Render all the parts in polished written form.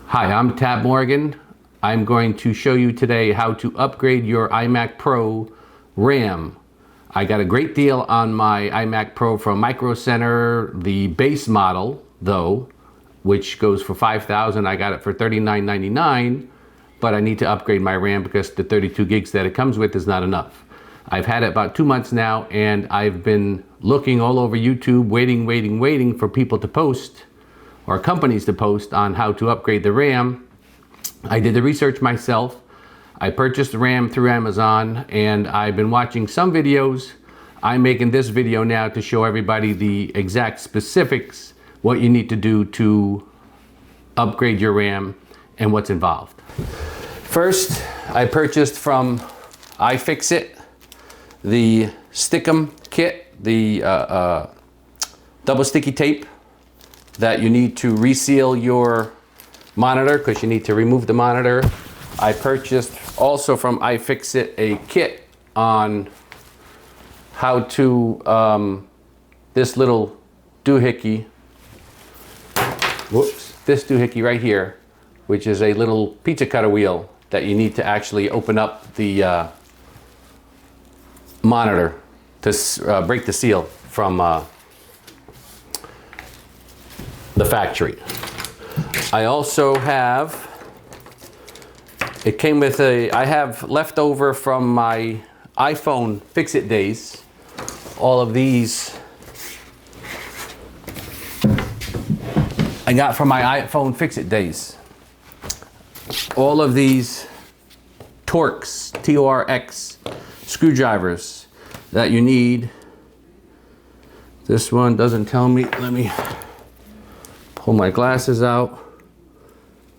Hi, I'm Tab Morgan. I'm going to show you today how to upgrade your iMac Pro RAM. I got a great deal on my iMac Pro from Micro Center, the base model though, which goes for $5,000. I got it for $39.99, but I need to upgrade my RAM because the 32 gigs that it comes with is not enough. I've had it about 2 months now, and I've been looking all over YouTube, waiting for people to post or companies to post on how to upgrade the RAM. I did the research myself. I purchased the RAM through Amazon, and I've been watching some videos. I'm making this video now to show everybody the exact specifics, what you need to do to upgrade your RAM and what's involved. First, I purchased from iFIXIT the Stickum kit, the double sticky tape that you need to reseal your monitor because you need to remove the monitor. I purchased also from iFIXIT a kit on how to, this little doohickey, this doohickey right here, which is a little pizza cutter wheel that you need to actually open up the monitor to break the seal from the factory. I also have, it came with I have leftover from my iPhone Fix-It days, all of these I got from my iPhone Fix-It days. All of these Torx, T-O-R-X screwdrivers that you need. This one doesn't tell me, let me pull my glasses out.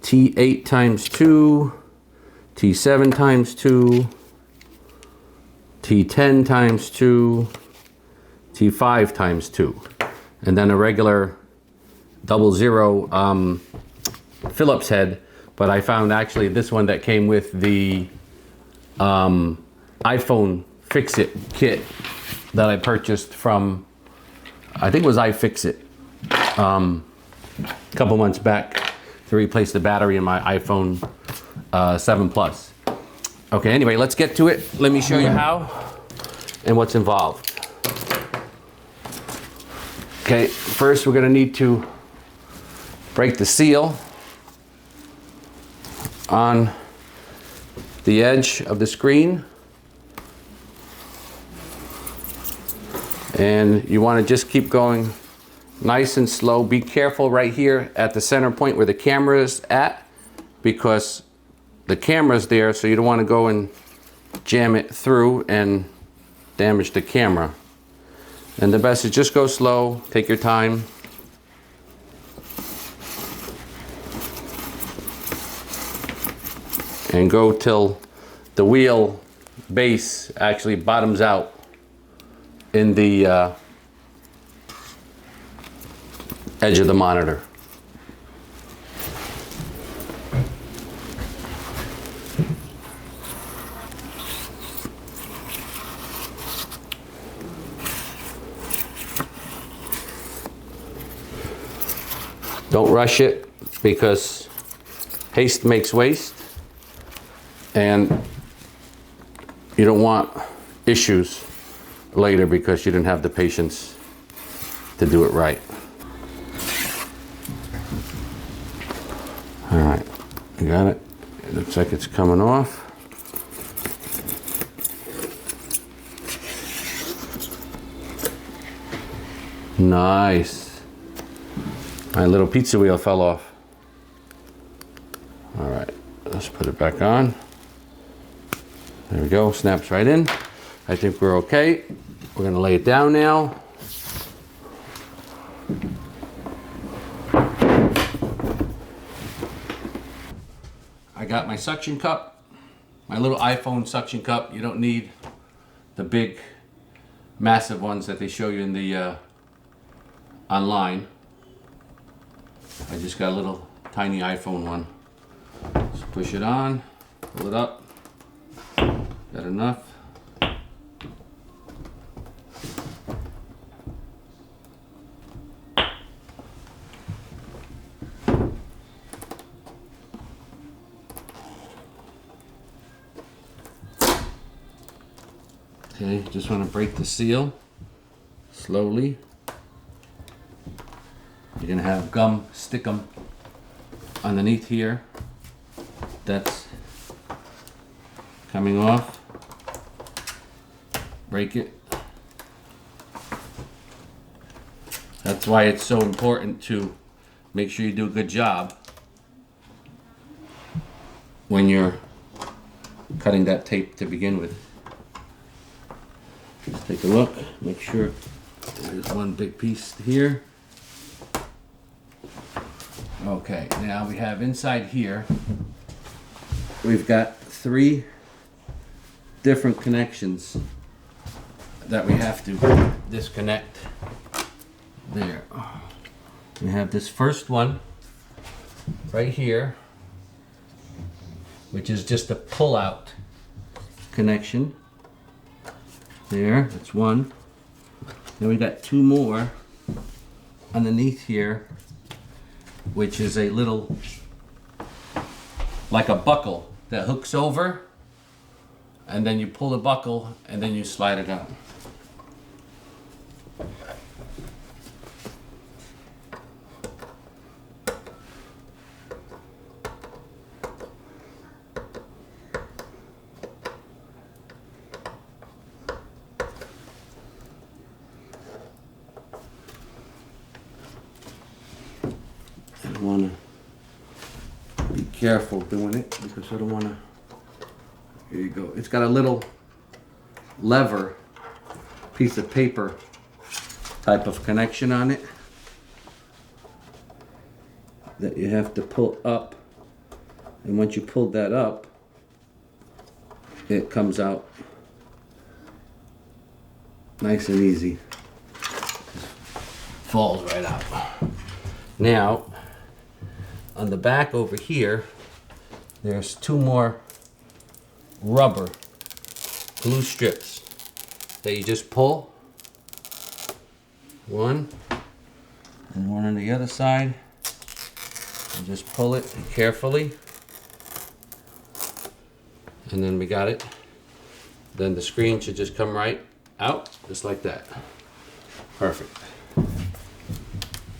T8 times 2, T7 times 2, T10 times 2, T5 times 2, and then a regular 00 Phillips head. But I found actually this one that came with the iPhone Fix-It kit that I purchased from, I think it was iFIXIT, a couple months back to replace the battery in my iPhone 7 Plus. Okay, anyway, let's get to it. Let me show you how and what's involved. Okay, first we're gonna need to break the seal on the edge of the screen. And you want to just keep going nice and slow. Be careful right here at the center point where the camera is at, because the camera's there, so you don't want to go and jam it through and damage the camera. And the best is just go slow, take your time. And go till the wheel base actually bottoms out in the edge of the monitor. Don't rush it, because haste makes waste, and you don't want issues later because you didn't have the patience to do it right. All right, you got it? It looks like it's coming off. Nice. My little pizza wheel fell off. All right, let's put it back on. There we go, snaps right in. I think we're okay. We're gonna lay it down now. I got my suction cup, my little iPhone suction cup. You don't need the big, massive ones that they show you in the online. I just got a little tiny iPhone one. Just push it on, pull it up. Got enough? Okay, just want to break the seal slowly. You're going to have gum stick them underneath here. That's coming off. Break it. That's why it's so important to make sure you do a good job when you're cutting that tape to begin with. Just take a look, make sure there's one big piece here. Okay, now we have inside here, we've got 3 different connections that we have to disconnect. There. We have this first one right here, which is just a pull-out connection. There, that's one. Then we got 2 more underneath here, which is a little, like a buckle that hooks over, and then you pull the buckle and then you slide it out. I want to be careful doing it because I don't want to. Here you go. It's got a little lever, piece of paper type of connection on it that you have to pull up, and once you pull that up, it comes out nice and easy. Falls right out. Now, on the back over here, there's 2 more rubber glue strips that you just pull. One, and one on the other side. And just pull it carefully. And then we got it. Then the screen should just come right out, just like that. Perfect.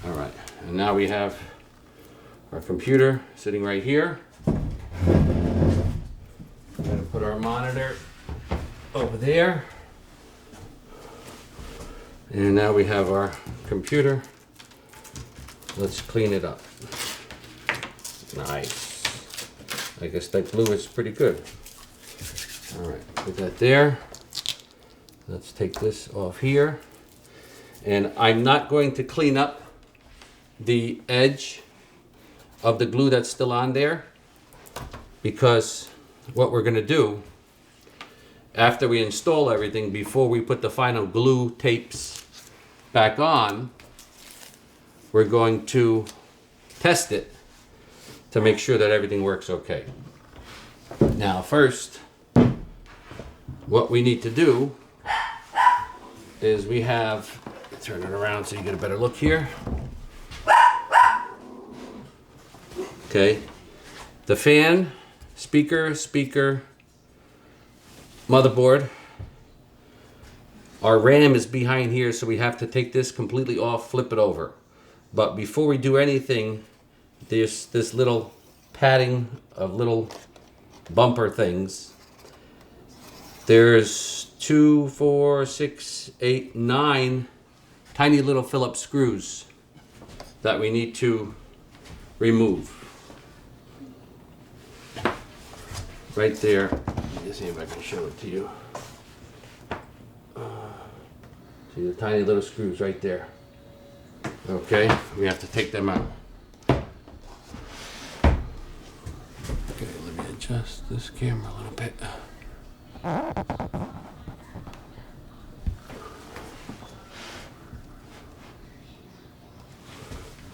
All right, and now we have our computer sitting right here. We're going to put our monitor over there. And now we have our computer. Let's clean it up. Nice. I guess that glue is pretty good. All right, put that there. Let's take this off here. And I'm not going to clean up the edge of the glue that's still on there, because what we're going to do after we install everything, before we put the final glue tapes back on, we're going to test it to make sure that everything works okay. Now first, what we need to do is we have, turn it around so you get a better look here. Okay, the fan, speaker, motherboard. Our RAM is behind here, so we have to take this completely off, flip it over. But before we do anything, there's this little padding of little bumper things. There's 2, 4, 6, 8, 9 tiny little Phillips screws that we need to remove. Right there. Let me see if I can show it to you. See the tiny little screws right there. Okay, we have to take them out. Okay, let me adjust this camera a little bit.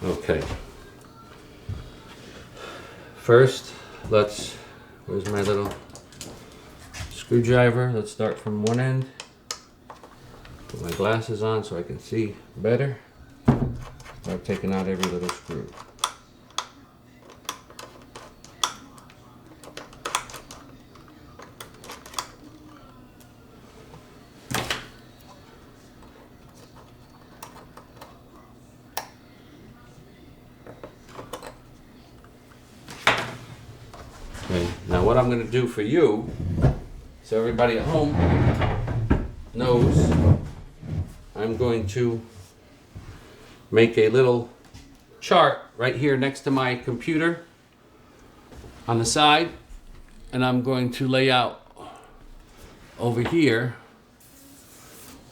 Okay. First, where's my little screwdriver? Let's start from one end. Put my glasses on so I can see better. Start taking out every little screw. Now what I'm going to do for you, so everybody at home knows, I'm going to make a little chart right here next to my computer on the side, and I'm going to lay out over here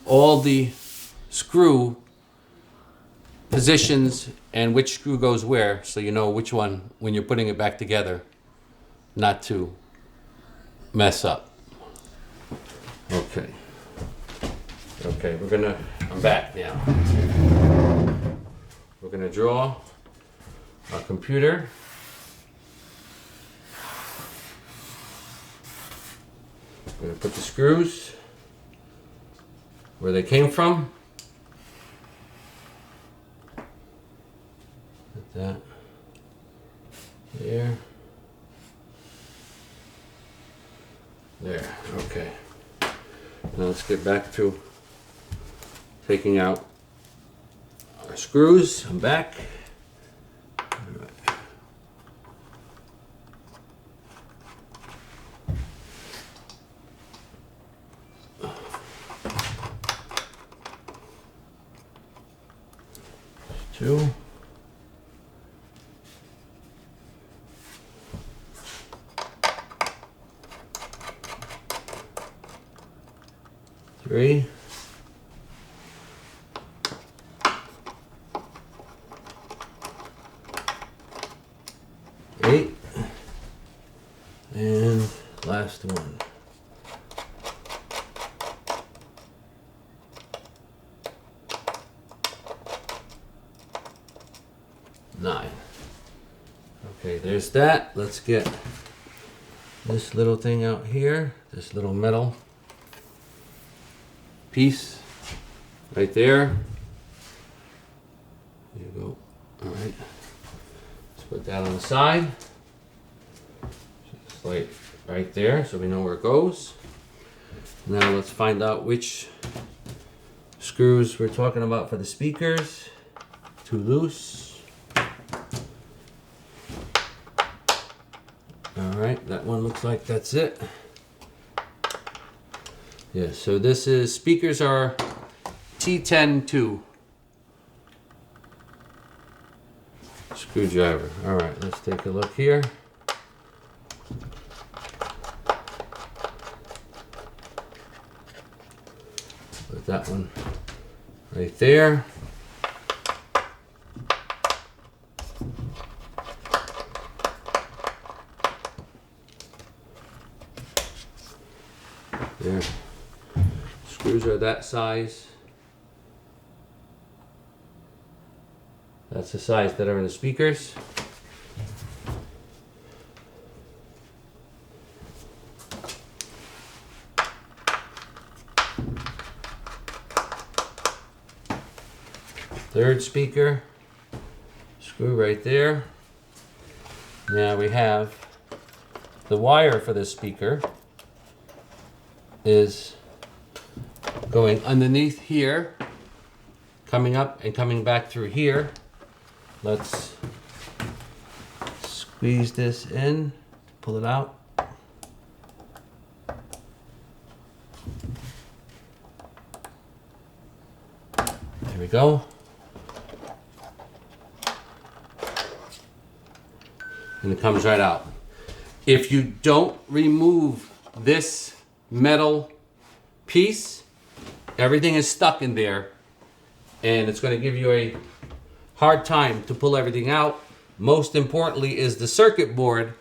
all the screw positions and which screw goes where, so you know which one when you're putting it back together not to mess up. Okay, I'm back now. We're gonna draw our computer. We're gonna put the screws where they came from. Put that there. There, okay. Now let's get back to taking out our screws. I'm back. All right. Two. Three. Eight. And last one. Nine. Okay, there's that. Let's get this little thing out here, this little metal piece right there. There you go. All right. Let's put that on the side. Just like right there, so we know where it goes. Now let's find out which screws we're talking about for the speakers. Too loose. All right, that one looks like that's it. Yeah, so this is, speakers are T10-2 screwdriver. All right, let's take a look here. Put that one right there. There. Screws are that size. That's the size that are in the speakers. Third speaker, screw right there. Now we have the wire for this speaker is going underneath here, coming up and coming back through here. Let's squeeze this in, pull it out. There we go. And it comes right out. If you don't remove this metal piece, everything is stuck in there and it's going to give you a hard time to pull everything out. Most importantly is the circuit board,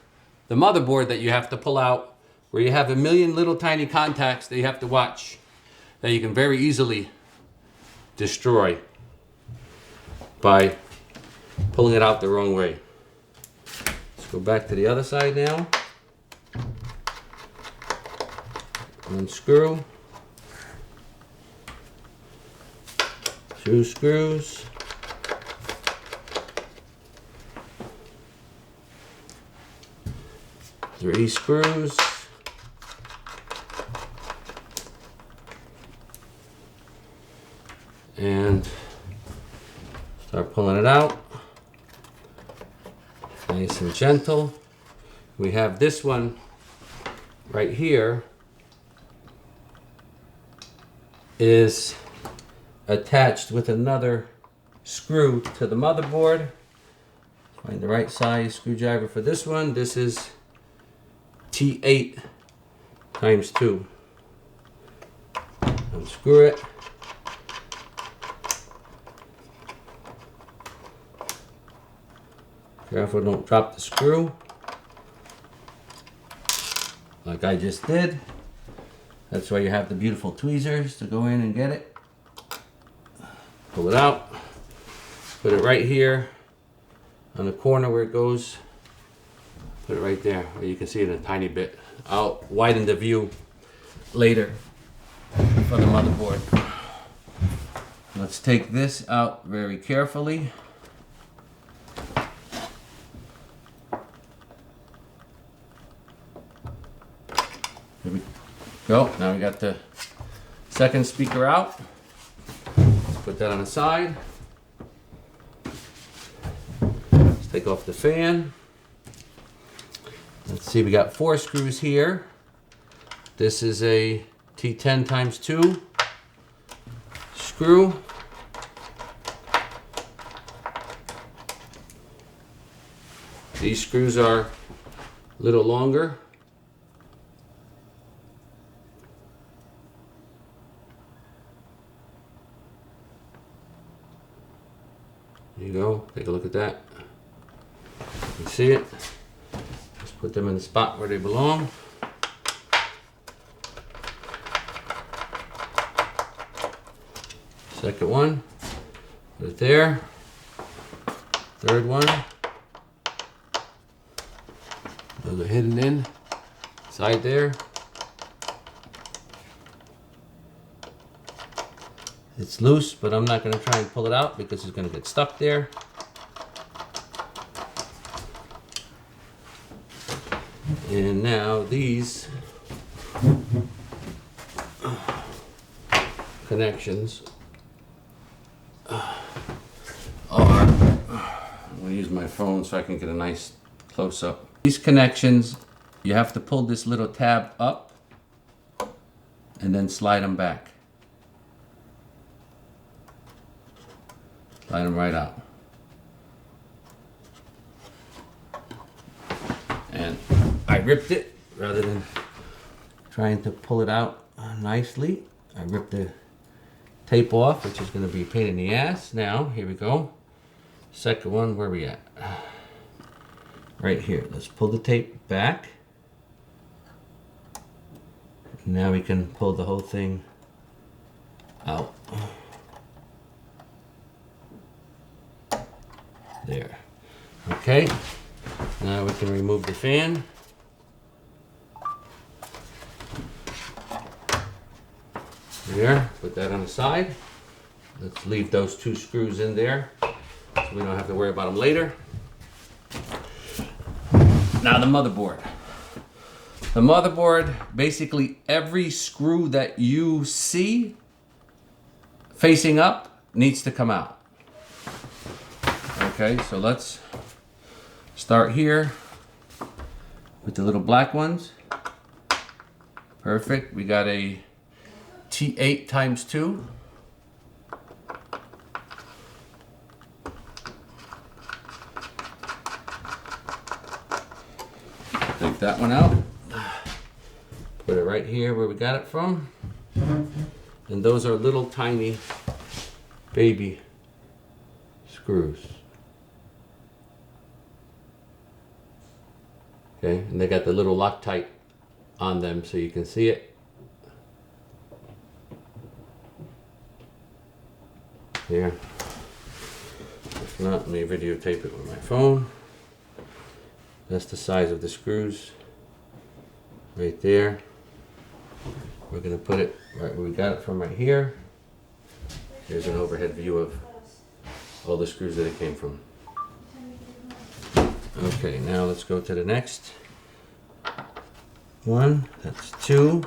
the motherboard that you have to pull out, where you have a million little tiny contacts that you have to watch, that you can very easily destroy by pulling it out the wrong way. Let's go back to the other side now. Unscrew. 2 screws. Three screws. And start pulling it out. Nice and gentle. We have this one right here is attached with another screw to the motherboard. Find the right size screwdriver for this one. This is T8 times 2. Unscrew it. Careful, don't drop the screw like I just did. That's why you have the beautiful tweezers to go in and get it. Pull it out. Put it right here on the corner where it goes. Put it right there where you can see it a tiny bit. I'll widen the view later for the motherboard. Let's take this out very carefully. Here we go. Now we got the second speaker out. Let's put that on the side. Let's take off the fan. Let's see, we got 4 screws here. This is a T10 times 2 screw. These screws are a little longer. There you go, take a look at that. You can see it. Just put them in the spot where they belong. Second one, put it there. Third one. Those are hidden in side there. It's loose, but I'm not going to try and pull it out because it's going to get stuck there. And now these connections are, I'm going to use my phone so I can get a nice close-up. These connections, you have to pull this little tab up and then slide them back. Slide them right out. And I ripped it rather than trying to pull it out nicely. I ripped the tape off, which is going to be a pain in the ass. Now, here we go. Second one, where are we at? Right here. Let's pull the tape back. Now we can pull the whole thing out. There. Okay. Now we can remove the fan. There. Put that on the side. Let's leave those 2 screws in there so we don't have to worry about them later. Now the motherboard. The motherboard, basically every screw that you see facing up needs to come out. Okay, so let's start here with the little black ones. Perfect. We got a T8 times 2. Take that one out. Put it right here where we got it from. And those are little tiny baby screws. Okay, and they got the little Loctite on them so you can see it. Here. If not, let me videotape it with my phone. That's the size of the screws right there. We're going to put it right where we got it from right here. Here's an overhead view of all the screws that it came from. Okay, now let's go to the next one. That's 2.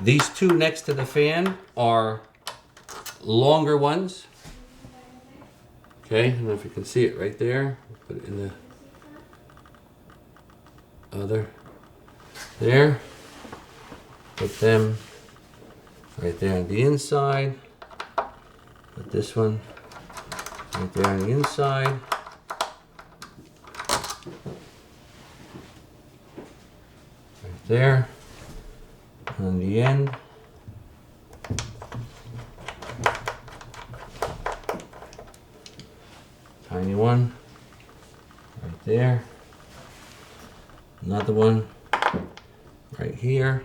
These 2 next to the fan are longer ones. Okay, I don't know if you can see it right there. Put it in the other there. Put them right there on the inside. Put this one right there on the inside. Right there on the end. Tiny one right there. Another one right here.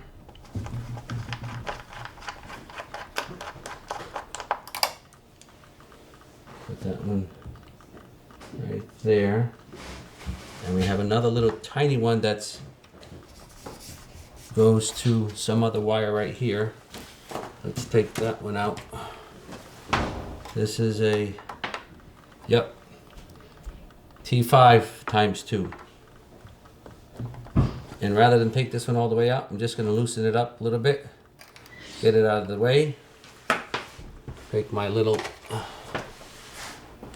Put that one right there. And we have another little tiny one that's goes to some other wire right here. Let's take that one out. This is a, yep, T5 times 2. And rather than take this one all the way out, I'm just going to loosen it up a little bit, get it out of the way. Take my little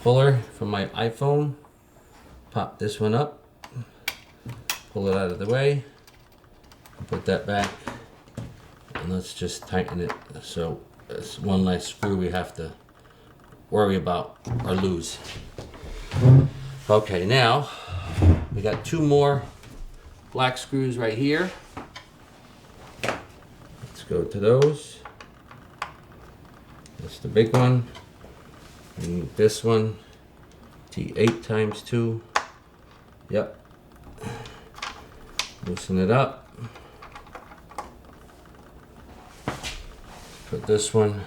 puller from my iPhone, pop this one up, pull it out of the way, put that back, and let's just tighten it so it's one less screw we have to worry about or lose. Okay, now we got 2 more black screws right here. Let's go to those. That's the big one. And this one, T8 times 2. Yep. Loosen it up. Put this one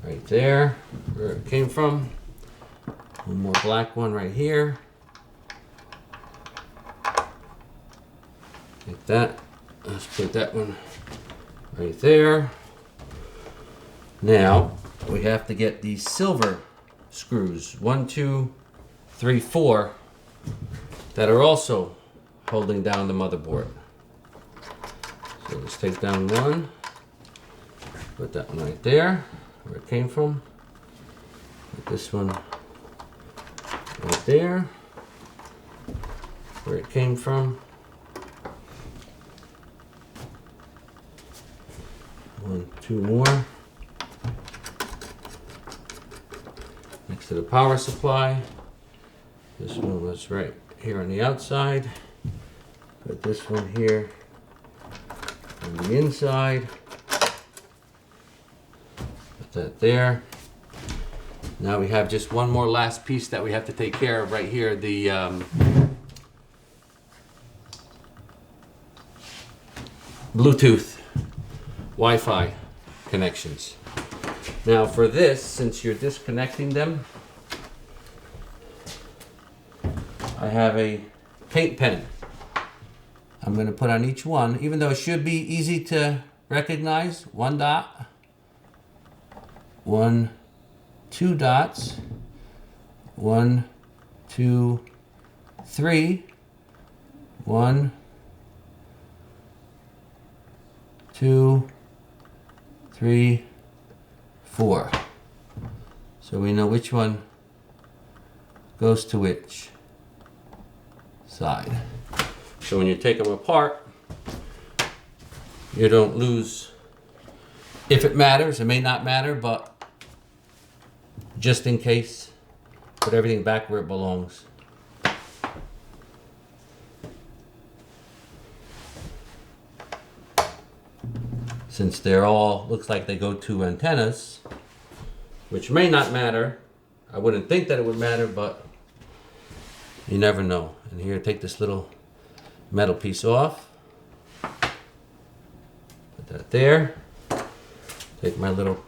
right there, where it came from. One more black one right here. Like that. Let's put that one right there. Now we have to get these silver screws, 1, 2, 3, 4, that are also holding down the motherboard. So let's take down one, put that one right there, where it came from. Put this one right there, where it came from. 1, 2 more. Next to the power supply. This one was right here on the outside. Put this one here on the inside. Put that there. Now we have just one more last piece that we have to take care of right here. The Bluetooth Wi-Fi connections. Now for this, since you're disconnecting them, I have a paint pen. I'm going to put on each one, even though it should be easy to recognize. 1 dot, 1, 2 dots, 1, 2, 3, 1, 2, 3, 4. So we know which one goes to which side. So when you take them apart, you don't lose. If it matters, it may not matter, but just in case, put everything back where it belongs. Since they're all, looks like they go to antennas, which may not matter. I wouldn't think that it would matter, but you never know. And here, take this little metal piece off. Put that there. Take my little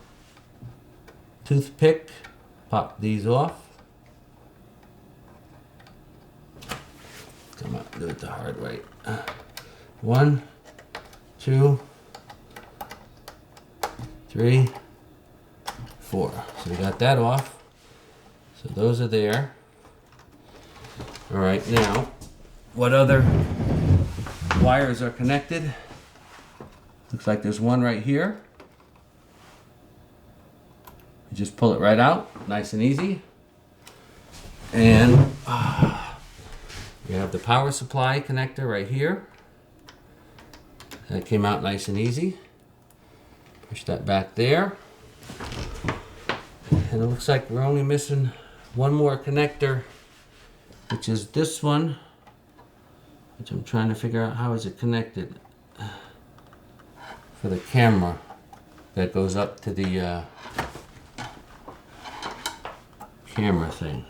toothpick, pop these off. Come on, do it the hard way. 1, 2, 3, 4. So we got that off. So those are there. All right, now, what other wires are connected? Looks like there's one right here. You just pull it right out, nice and easy. And you have the power supply connector right here. That came out nice and easy. Push that back there. And it looks like we're only missing one more connector, which is this one, which I'm trying to figure out how is it connected for the camera that goes up to the camera thing.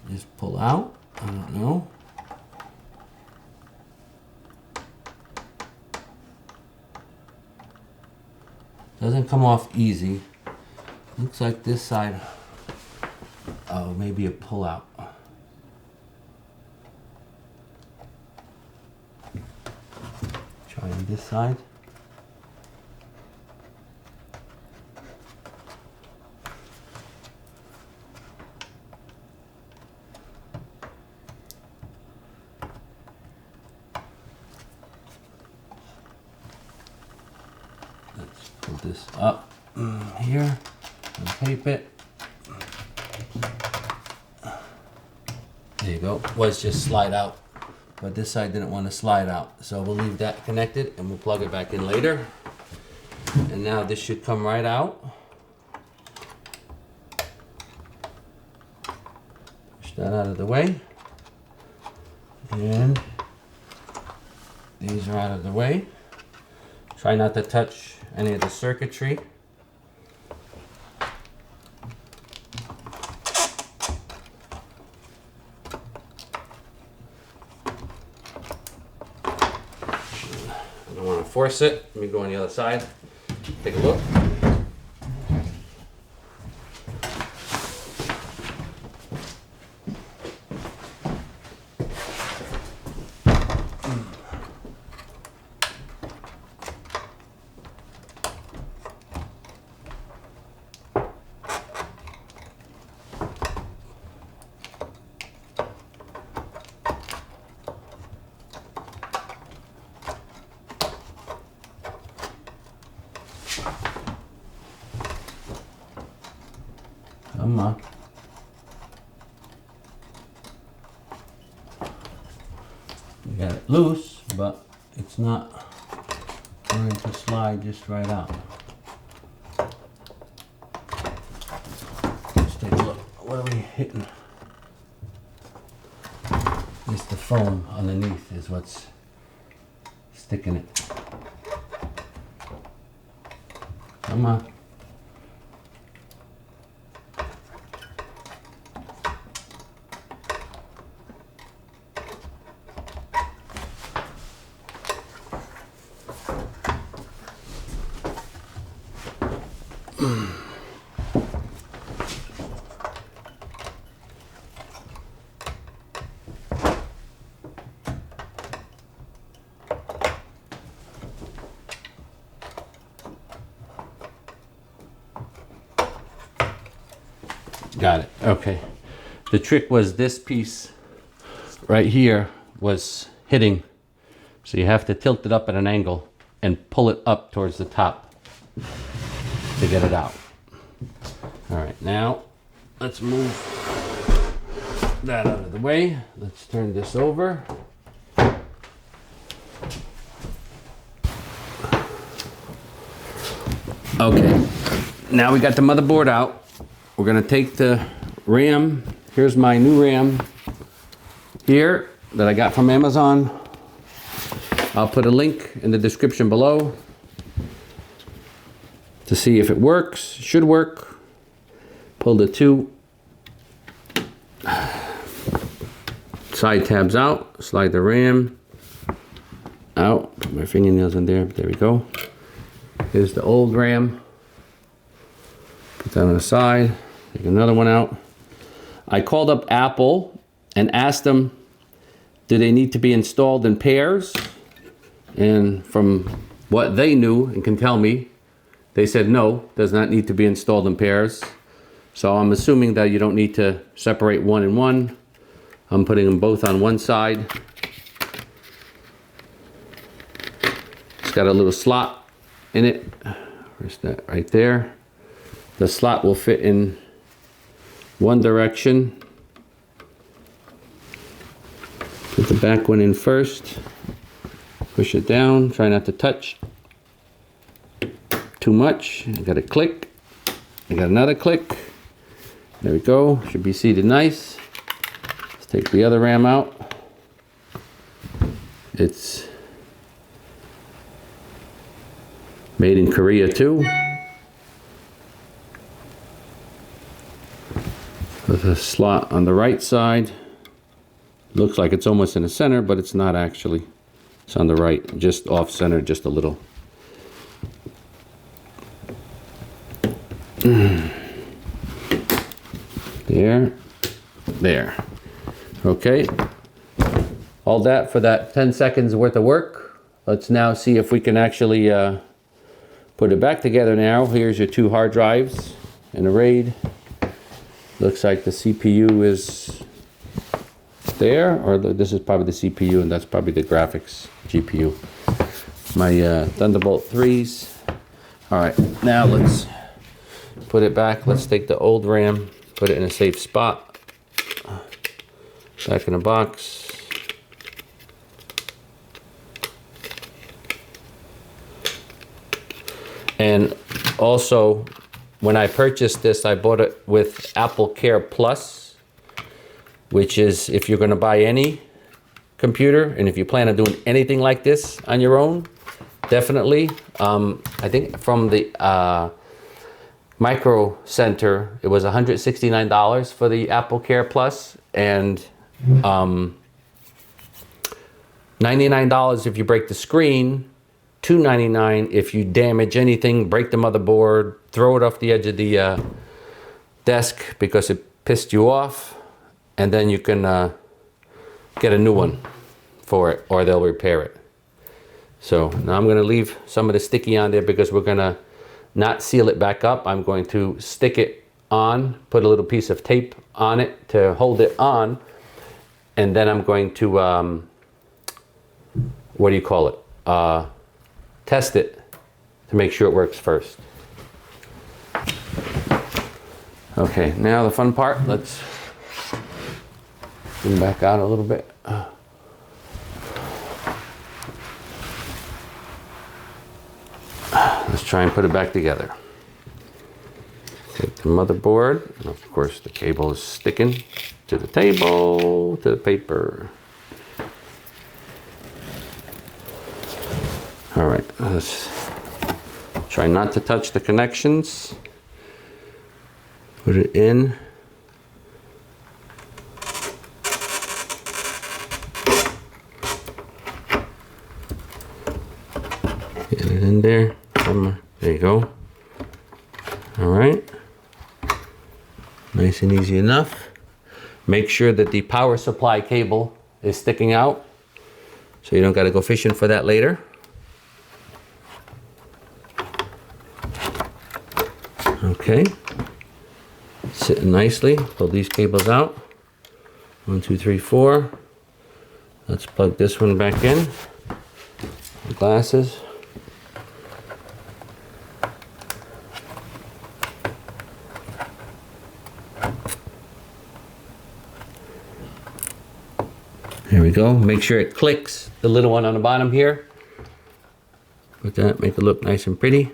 Just pull out, I don't know. Doesn't come off easy. Looks like this side, oh, maybe a pull out. Try on this side. Let's pull this up here and tape it. There you go. Was just slide out, but this side didn't want to slide out, so we'll leave that connected and we'll plug it back in later. And now this should come right out. Push that out of the way, and these are out of the way. Try not to touch any of the circuitry. I don't want to force it. Let me go on the other side. Take a look. Come on. We got it loose, but it's not going to slide just right out. Let's take a look. What are we hitting? Just the foam underneath is what's sticking it. Come on. Got it. Okay. The trick was this piece right here was hitting. So you have to tilt it up at an angle and pull it up towards the top to get it out. All right, now let's move that out of the way. Let's turn this over. Okay, now we got the motherboard out. We're gonna take the RAM. Here's my new RAM here that I got from Amazon. I'll put a link in the description below to see if it works. It should work. Pull the two side tabs out, slide the RAM out, put my fingernails in there, there we go. Here's the old RAM. Put that on the side. Take another one out. I called up Apple and asked them, do they need to be installed in pairs? And from what they knew and can tell me, they said no, does not need to be installed in pairs. So I'm assuming that you don't need to separate one and one. I'm putting them both on one side. It's got a little slot in it. Where's that? Right there. The slot will fit in one direction. Put the back one in first. Push it down. Try not to touch too much. I got a click. I got another click. There we go. Should be seated nice. Let's take the other RAM out. It's made in Korea too. With a slot on the right side. Looks like it's almost in the center, but it's not actually. It's on the right, just off center, just a little. There. Okay. All that for that 10 seconds worth of work. Let's now see if we can actually put it back together now. Here's your 2 hard drives in a RAID. Looks like the CPU is there, or this is probably the CPU and that's probably the graphics GPU. My Thunderbolt 3s. All right, now let's put it back. Let's take the old RAM, put it in a safe spot. Back in the box. And also, when I purchased this, I bought it with Apple Care Plus, which is if you're going to buy any computer and if you plan on doing anything like this on your own, definitely. I think from the Micro Center, it was $169 for the Apple Care Plus, and $99 if you break the screen, $299 if you damage anything, break the motherboard, throw it off the edge of the desk because it pissed you off, and then you can get a new one for it, or they'll repair it. So now I'm going to leave some of the sticky on there because we're going to not seal it back up. I'm going to stick it on, put a little piece of tape on it to hold it on, and then I'm going to, what do you call it? Test it to make sure it works first. Okay, now the fun part. Let's zoom back out a little bit. Let's try and put it back together. Take the motherboard, and of course the cable is sticking to the table, to the paper. All right, let's try not to touch the connections. Put it in. Get it in there. There you go. All right. Nice and easy enough. Make sure that the power supply cable is sticking out so you don't got to go fishing for that later. Okay. Sitting nicely. Pull these cables out. 1, 2, 3, 4. Let's plug this one back in. The glasses. There we go. Make sure it clicks, the little one on the bottom here. Put that, make it look nice and pretty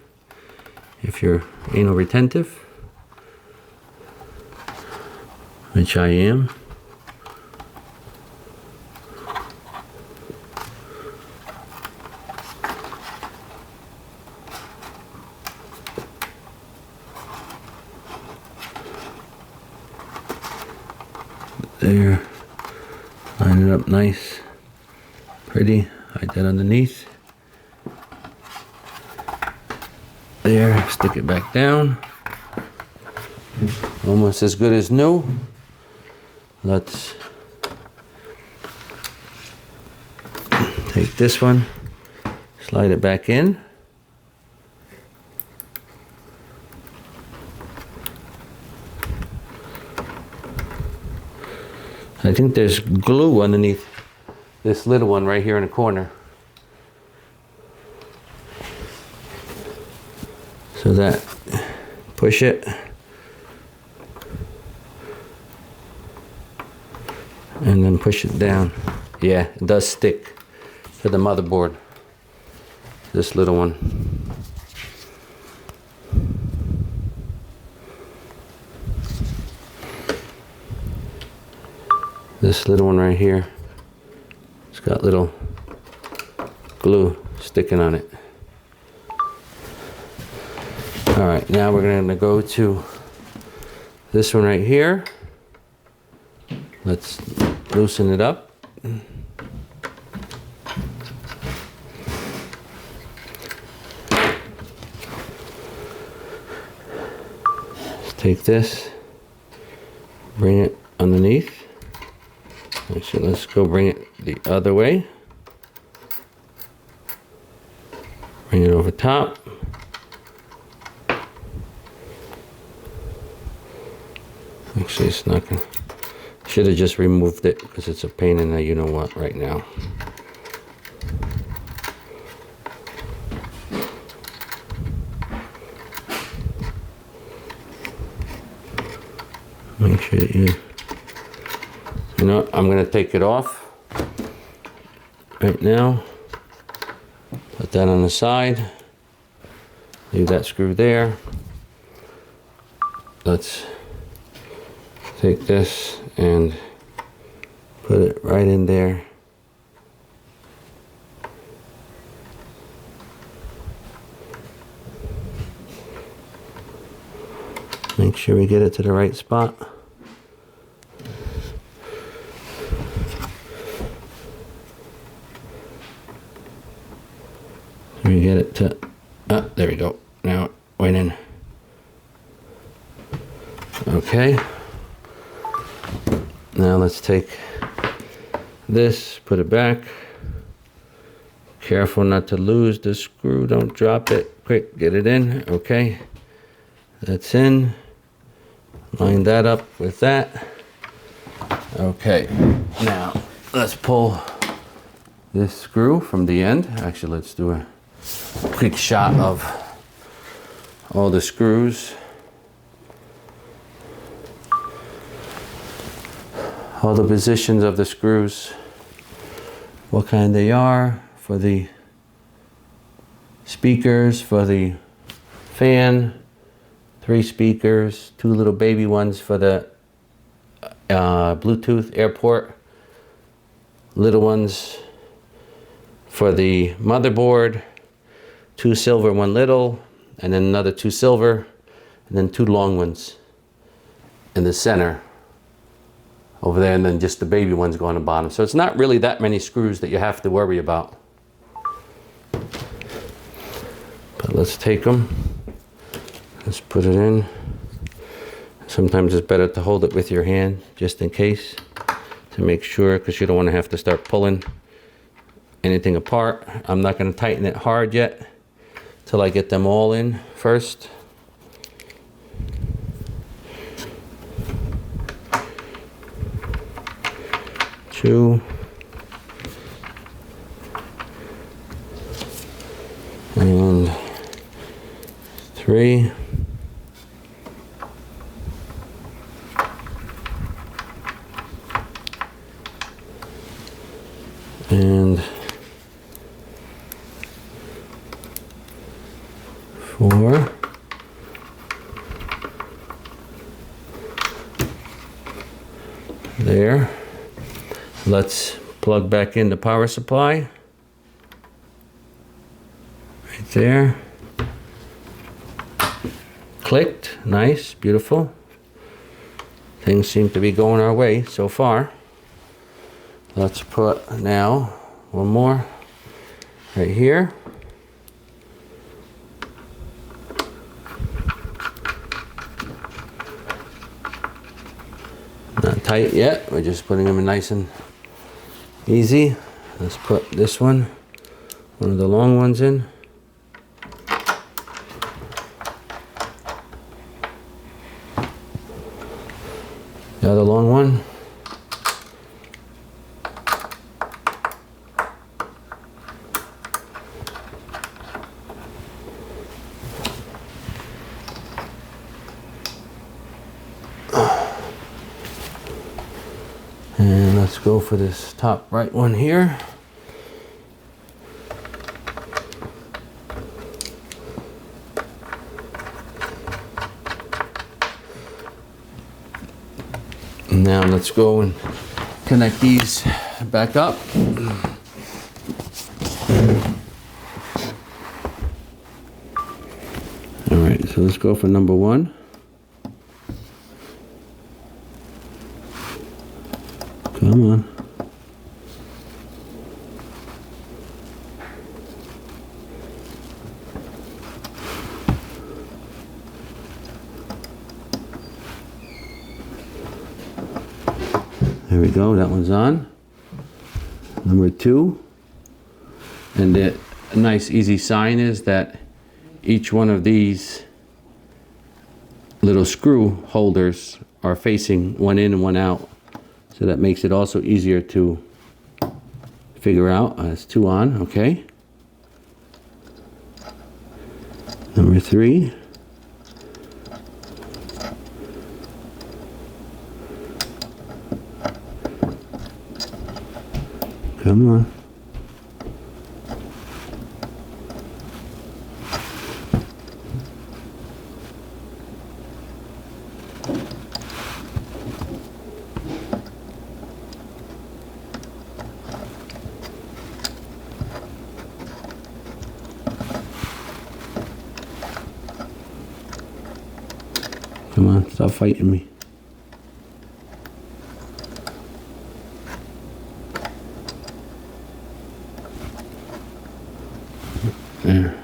if you're anal retentive, which I am. There. Line it up nice, pretty, hide that underneath. There, stick it back down. Almost as good as new. Let's take this one, slide it back in. I think there's glue underneath this little one right here in the corner. So that, push it. And then push it down Yeah, it does stick to the motherboard. This little one. This little one right here, it's got little glue sticking on it. All right, now we're gonna go to this one right here. Let's loosen it up. Let's take this, bring it underneath. Actually, let's go bring it the other way. Bring it over top. Actually, it's not gonna. Should have just removed it because it's a pain in the you-know-what right now. Make sure that you know, I'm gonna take it off right now. Put that on the side. Leave that screw there. Let's take this and put it right in there. Make sure we get it to the right spot. We get it to, there we go. Now it went in. Okay. Now let's take this, put it back. Careful not to lose the screw, don't drop it. Quick, get it in, okay. That's in. Line that up with that. Okay, now let's pull this screw from the end. Actually, let's do a quick shot of all the screws. All the positions of the screws, what kind they are, for the speakers, for the fan, 3 speakers, 2 little baby ones for the Bluetooth airport, little ones for the motherboard, 2 silver, 1 little, and then another 2 silver, and then 2 long ones in the center over there, and then just the baby ones go on the bottom. So it's not really that many screws that you have to worry about. But let's take them, let's put it in. Sometimes it's better to hold it with your hand, just in case, to make sure, because you don't want to have to start pulling anything apart. I'm not going to tighten it hard yet, till I get them all in first. Two, and 3, and 4. There. Let's plug back in the power supply. Right there. Clicked. Nice. Beautiful. Things seem to be going our way so far. Let's put now one more right here. Not tight yet. We're just putting them in nice and easy. Let's put this one of the long ones in. The other long one. And let's let's go for this top right one here. Now let's go and connect these back up. All right, so let's go for number one. Come on. There we go, that one's on. Number two. And the nice easy sign is that each one of these little screw holders are facing one in and one out. So that makes it also easier to figure out. It's two on, okay. Number three. Come on. Come on, stop fighting me. There.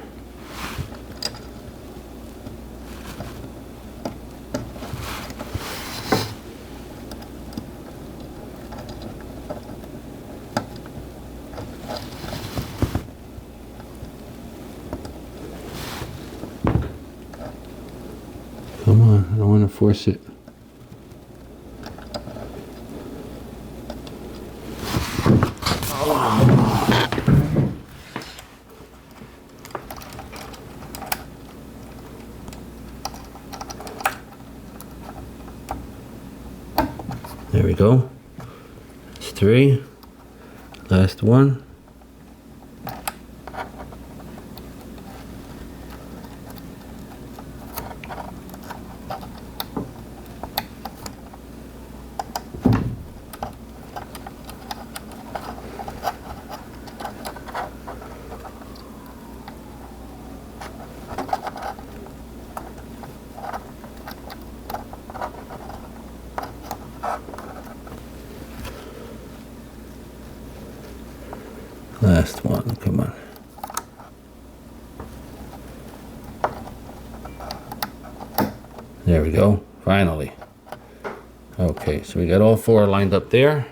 Come on, I don't want to force it. There we go. It's three. Last one. Last one, come on. There we go, finally. Okay, so we got all four lined up there.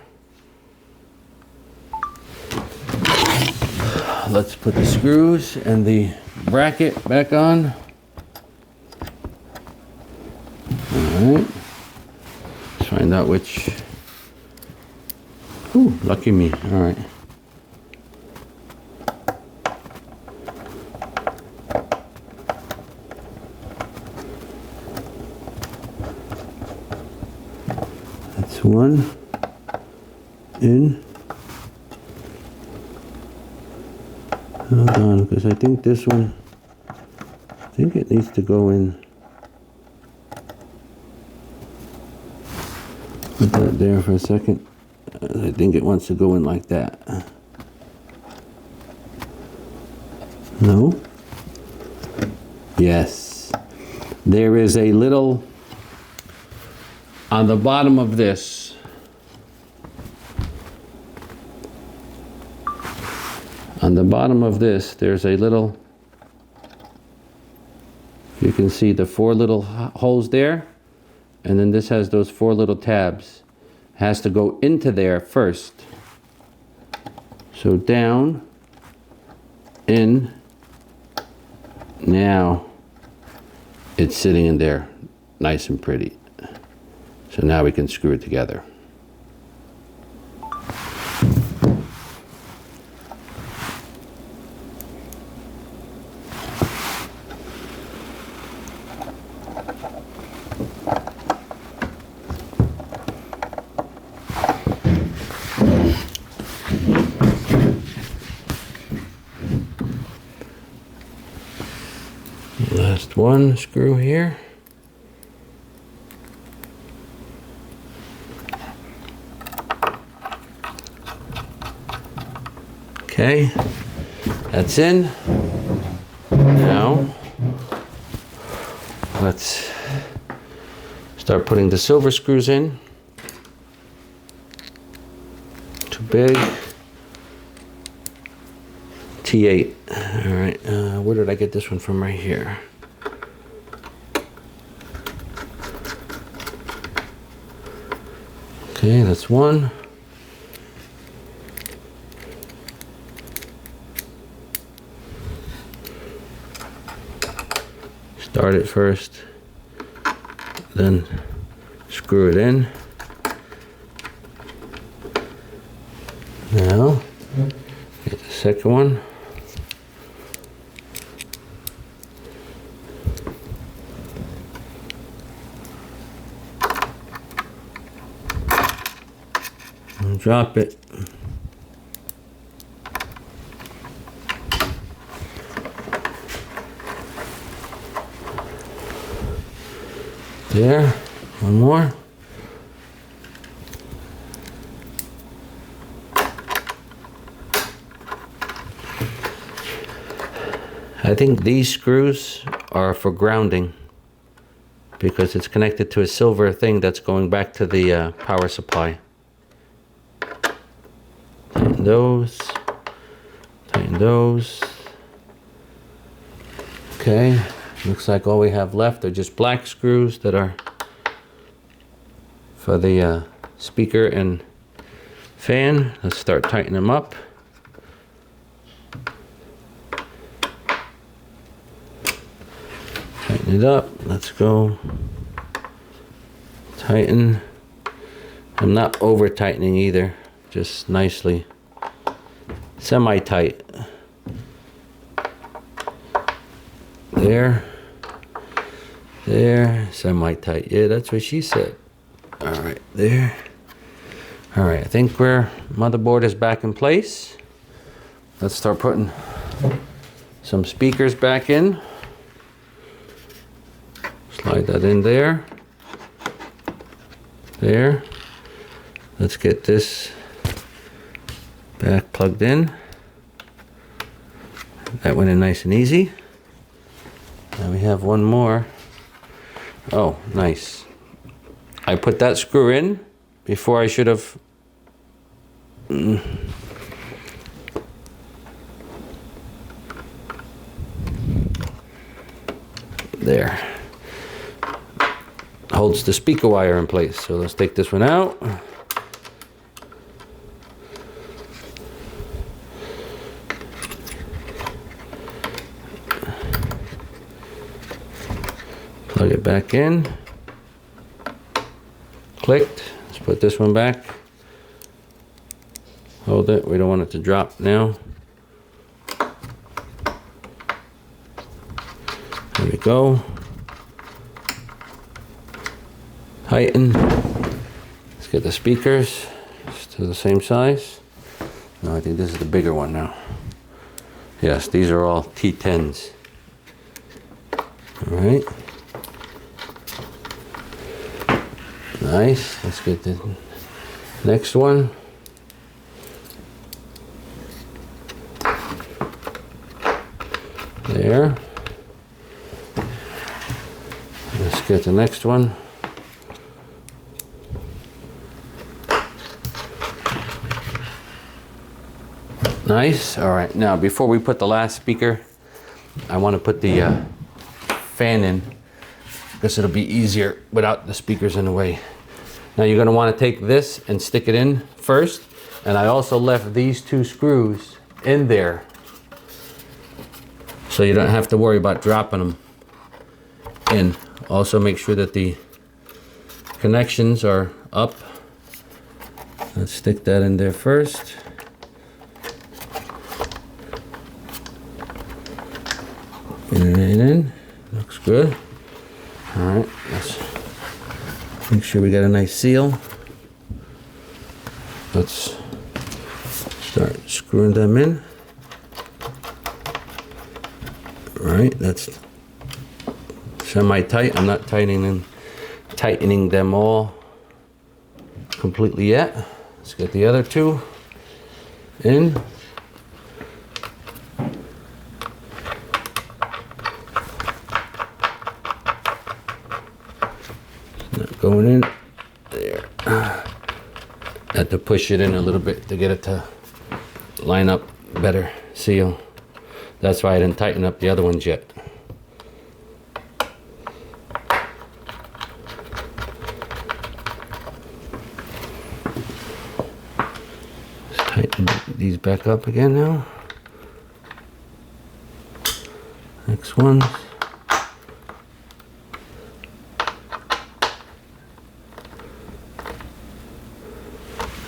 Let's put the screws and the bracket back on. All right, let's find out which. Ooh, lucky me, all right. One in. Hold on, because I think this one, I think it needs to go in. Put that there for a second. I think it wants to go in like that. No? Yes. There is a little on the bottom of this, there's a little, you can see the four little holes there, and then this has those four little tabs. It has to go into there first. So down, in, now it's sitting in there nice and pretty. So now we can screw it together. There's one screw here. Okay, that's in. Now, let's start putting the silver screws in. Too big. T8. All right, where did I get this one from? Right here. Okay, that's one. Start it first, then screw it in. Now, get the second one. And drop it. There, one more. I think these screws are for grounding because it's connected to a silver thing that's going back to the power supply. Tighten those. Tighten those. Okay. Looks like all we have left are just black screws that are for the speaker and fan. Let's start tightening them up. Tighten it up. Let's go. Tighten. I'm not over tightening either, just nicely. Semi-tight. There. There, semi-tight. Yeah, that's what she said. All right, there. All right, I think our motherboard is back in place. Let's start putting some speakers back in. Slide that in there. There. Let's get this back plugged in. That went in nice and easy. Now we have one more. Oh, nice. I put that screw in before I should have. There. Holds the speaker wire in place. So let's take this one out. Plug it back in. Clicked. Let's put this one back. Hold it. We don't want it to drop now. There we go. Tighten. Let's get the speakers to the same size. No, I think this is the bigger one now. Yes, these are all T10s. All right. Nice. Let's get the next one. There. Let's get the next one. Nice. All right. Now, before we put the last speaker, I want to put the fan in because it'll be easier without the speakers in the way. Now you're going to want to take this and stick it in first. And I also left these two screws in there so you don't have to worry about dropping them in. Also make sure that the connections are up. Let's stick that in there first. In. Looks good. All right, let's make sure we got a nice seal. Let's start screwing them in. All right, that's semi-tight. I'm not tightening them all completely yet. Let's get the other two in. Not going in there. Had to push it in a little bit to get it to line up better, seal. That's why I didn't tighten up the other ones yet. Let's tighten these back up again now. Next one.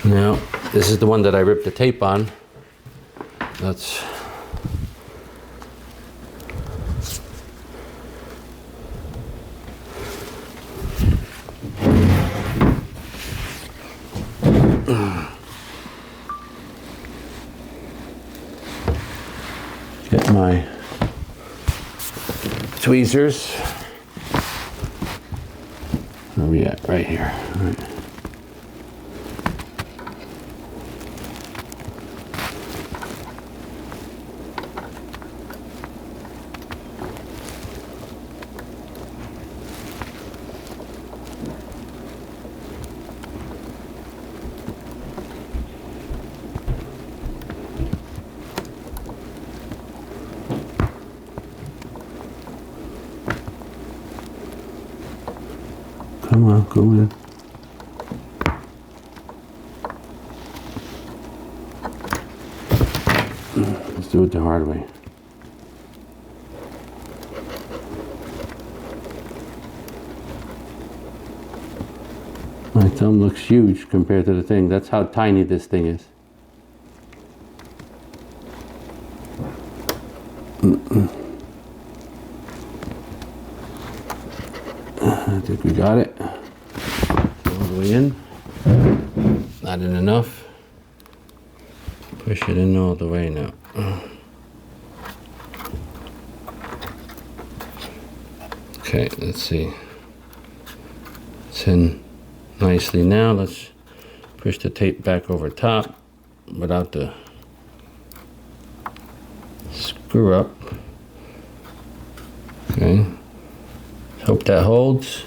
Now, this is the one that I ripped the tape on. Let's get my tweezers. Where are we at? Right here. All right. Come on, go in. Let's do it the hard way. My thumb looks huge compared to the thing. That's how tiny this thing is. I think we got it. All the way in. Not in enough. Push it in all the way now. Okay, let's see. It's in nicely now. Let's push the tape back over top without the screw up. Okay. Hope that holds.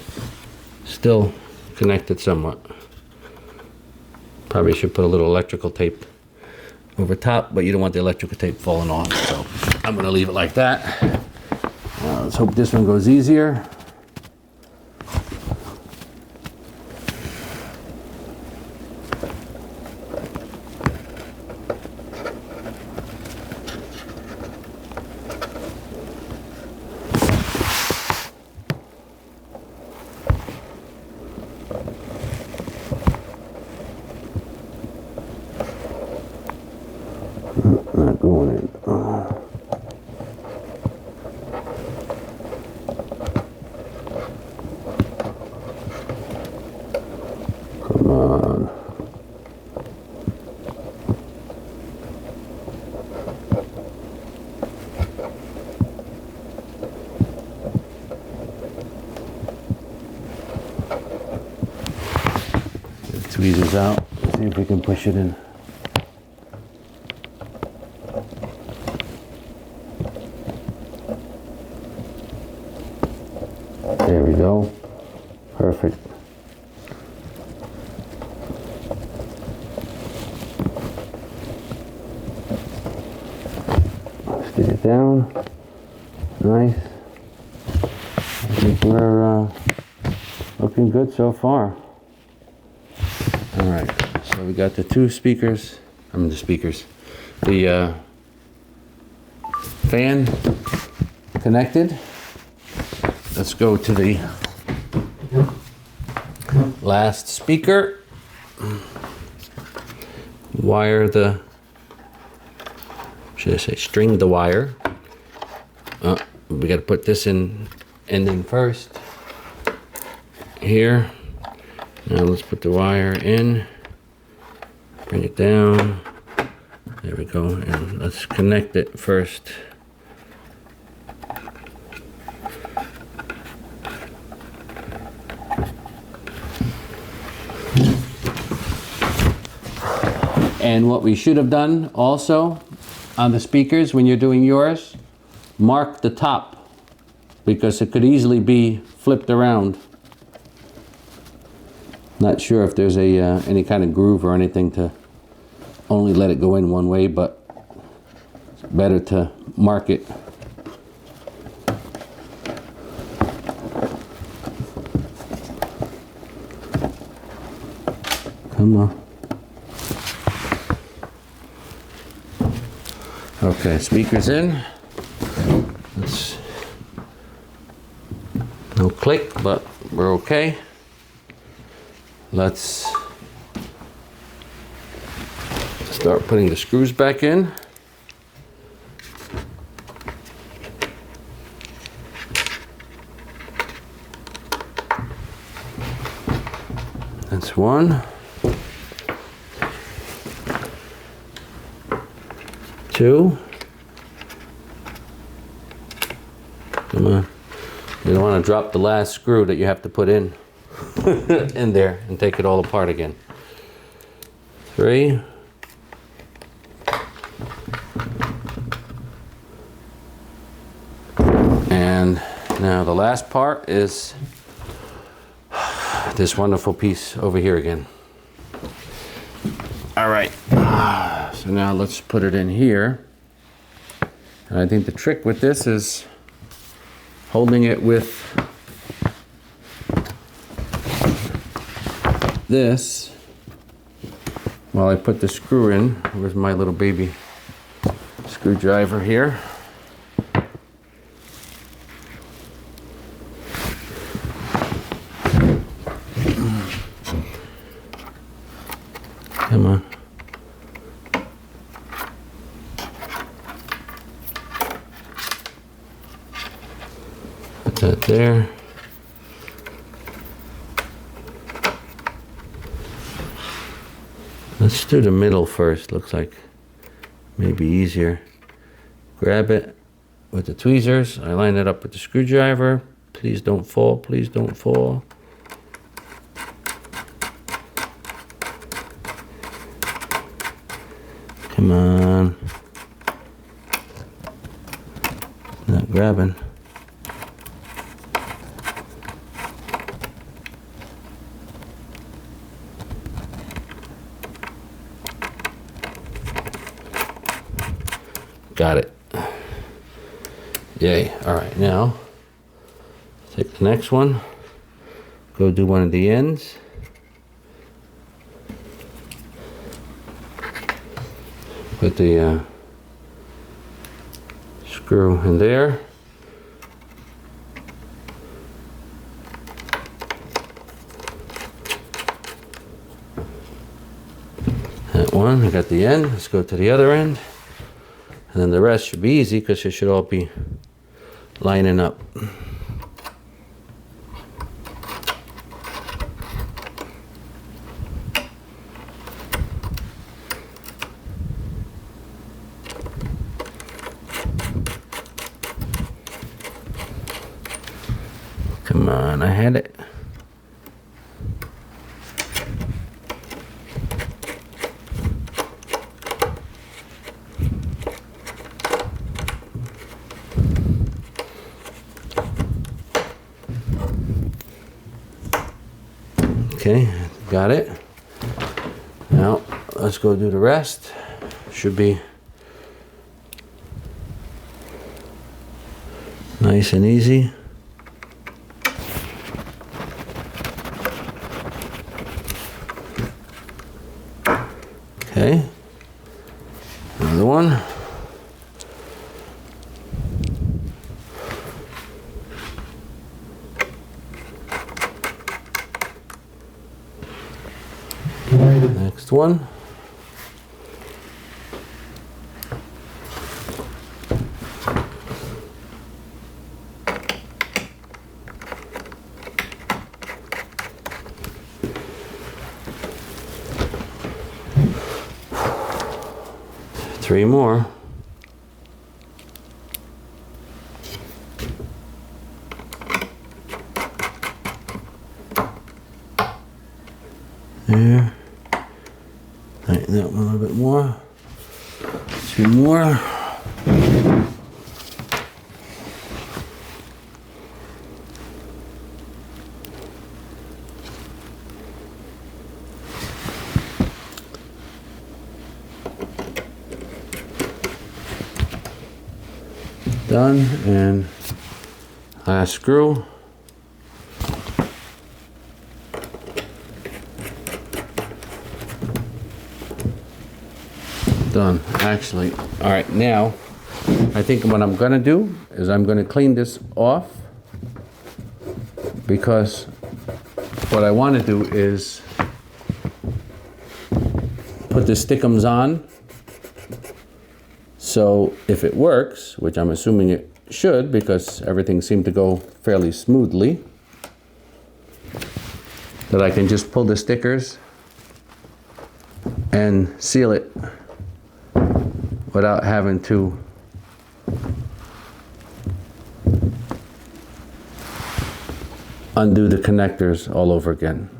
Still connected somewhat. Probably should put a little electrical tape over top, but you don't want the electrical tape falling off, so I'm gonna leave it like that. Let's hope this one goes easier. Not going in. Come on. Get the tweezers out. Let's see if we can push it in. There we go. Perfect. Let's get it down. Nice. I think we're looking good so far. All right. So we got the two speakers. The fan connected. Let's go to the last speaker. Wire the, should I say, string the wire. We got to put this in ending first. Here. Now let's put the wire in. Bring it down. There we go. And let's connect it first. And what we should have done also on the speakers when you're doing yours, mark the top, because it could easily be flipped around. Not sure if there's a any kind of groove or anything to only let it go in one way, but it's better to mark it. Come on. Okay, speakers in. Let's, no click, but we're okay. Let's start putting the screws back in. That's one. Two. Come on. You don't want to drop the last screw that you have to put in in there and take it all apart again. Three. And now the last part is this wonderful piece over here again. All right. So now let's put it in here. And I think the trick with this is holding it with this while I put the screw in. Where's my little baby screwdriver here? Come on. Put that there. Let's do the middle first. Looks like maybe easier. Grab it with the tweezers. I line it up with the screwdriver. Please don't fall. Please don't fall. Come on. Not grabbing. Got it. Yay. All right, now take the next one. Go do one of the ends. Put the screw in there. That one, I got the end. Let's go to the other end. And then the rest should be easy because it should all be lining up. Come on, I had it. Okay, got it. Now, let's go do the rest. Should be nice and easy. Okay, another one. Next one. Three more. There. Tighten tighten that one a little bit more. 2 more. Done, and last screw. Done. Actually, all right, now I think what I'm gonna do is I'm gonna clean this off, because what I want to do is put the stickums on, so if it works, which I'm assuming it should because everything seemed to go fairly smoothly, that I can just pull the stickers and seal it without having to undo the connectors all over again.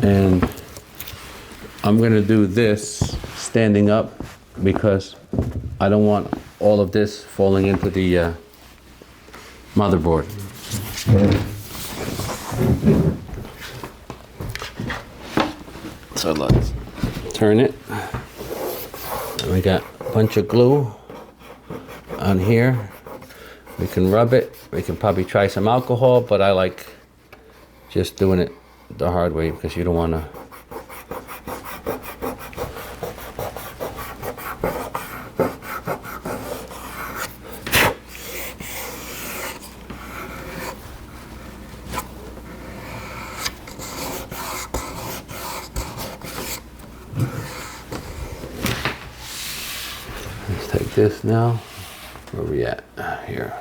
And I'm going to do this standing up because I don't want all of this falling into the motherboard. So let's turn it. And we got a bunch of glue on here. We can rub it. We can probably try some alcohol, but I like just doing it the hard way because you don't want to let's take this now. Where are we at? Here.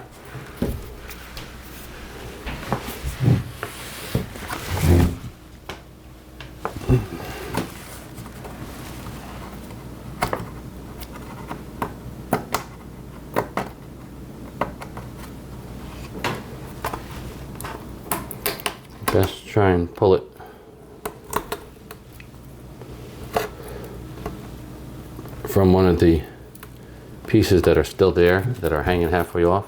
Best try and pull it from one of the pieces that are still there, that are hanging halfway off.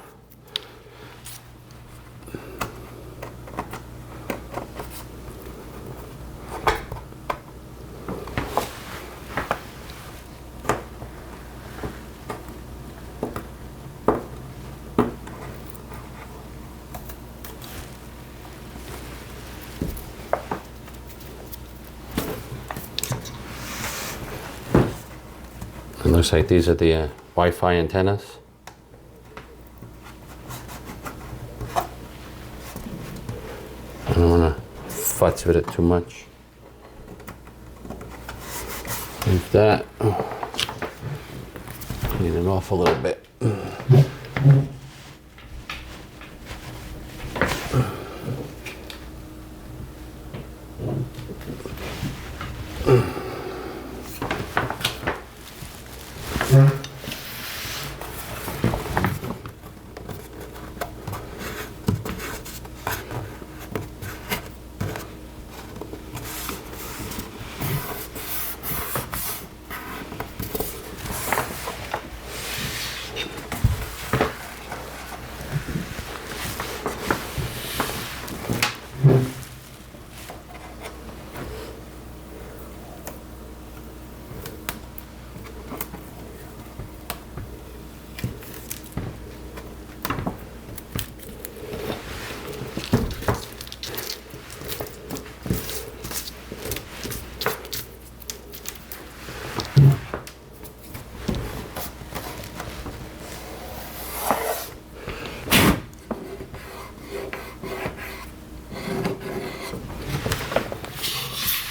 It looks like these are the Wi-Fi antennas. I don't want to futz with it too much. Like that. Clean it off a little bit.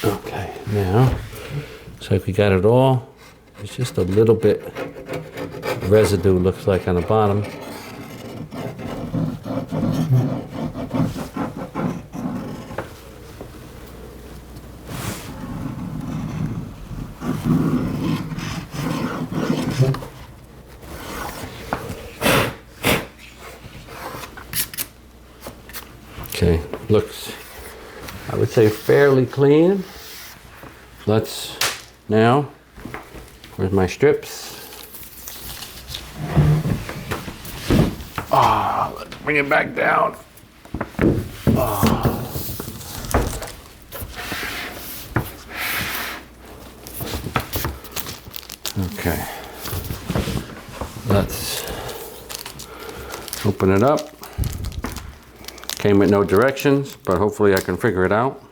Okay, now, looks like we got it all. There's just a little bit residue, looks like, on the bottom. Okay, looks, I would say, fairly clean. Let's now, where's my strips? Let's bring it back down. Okay, let's open it up. Came with no directions, but hopefully I can figure it out.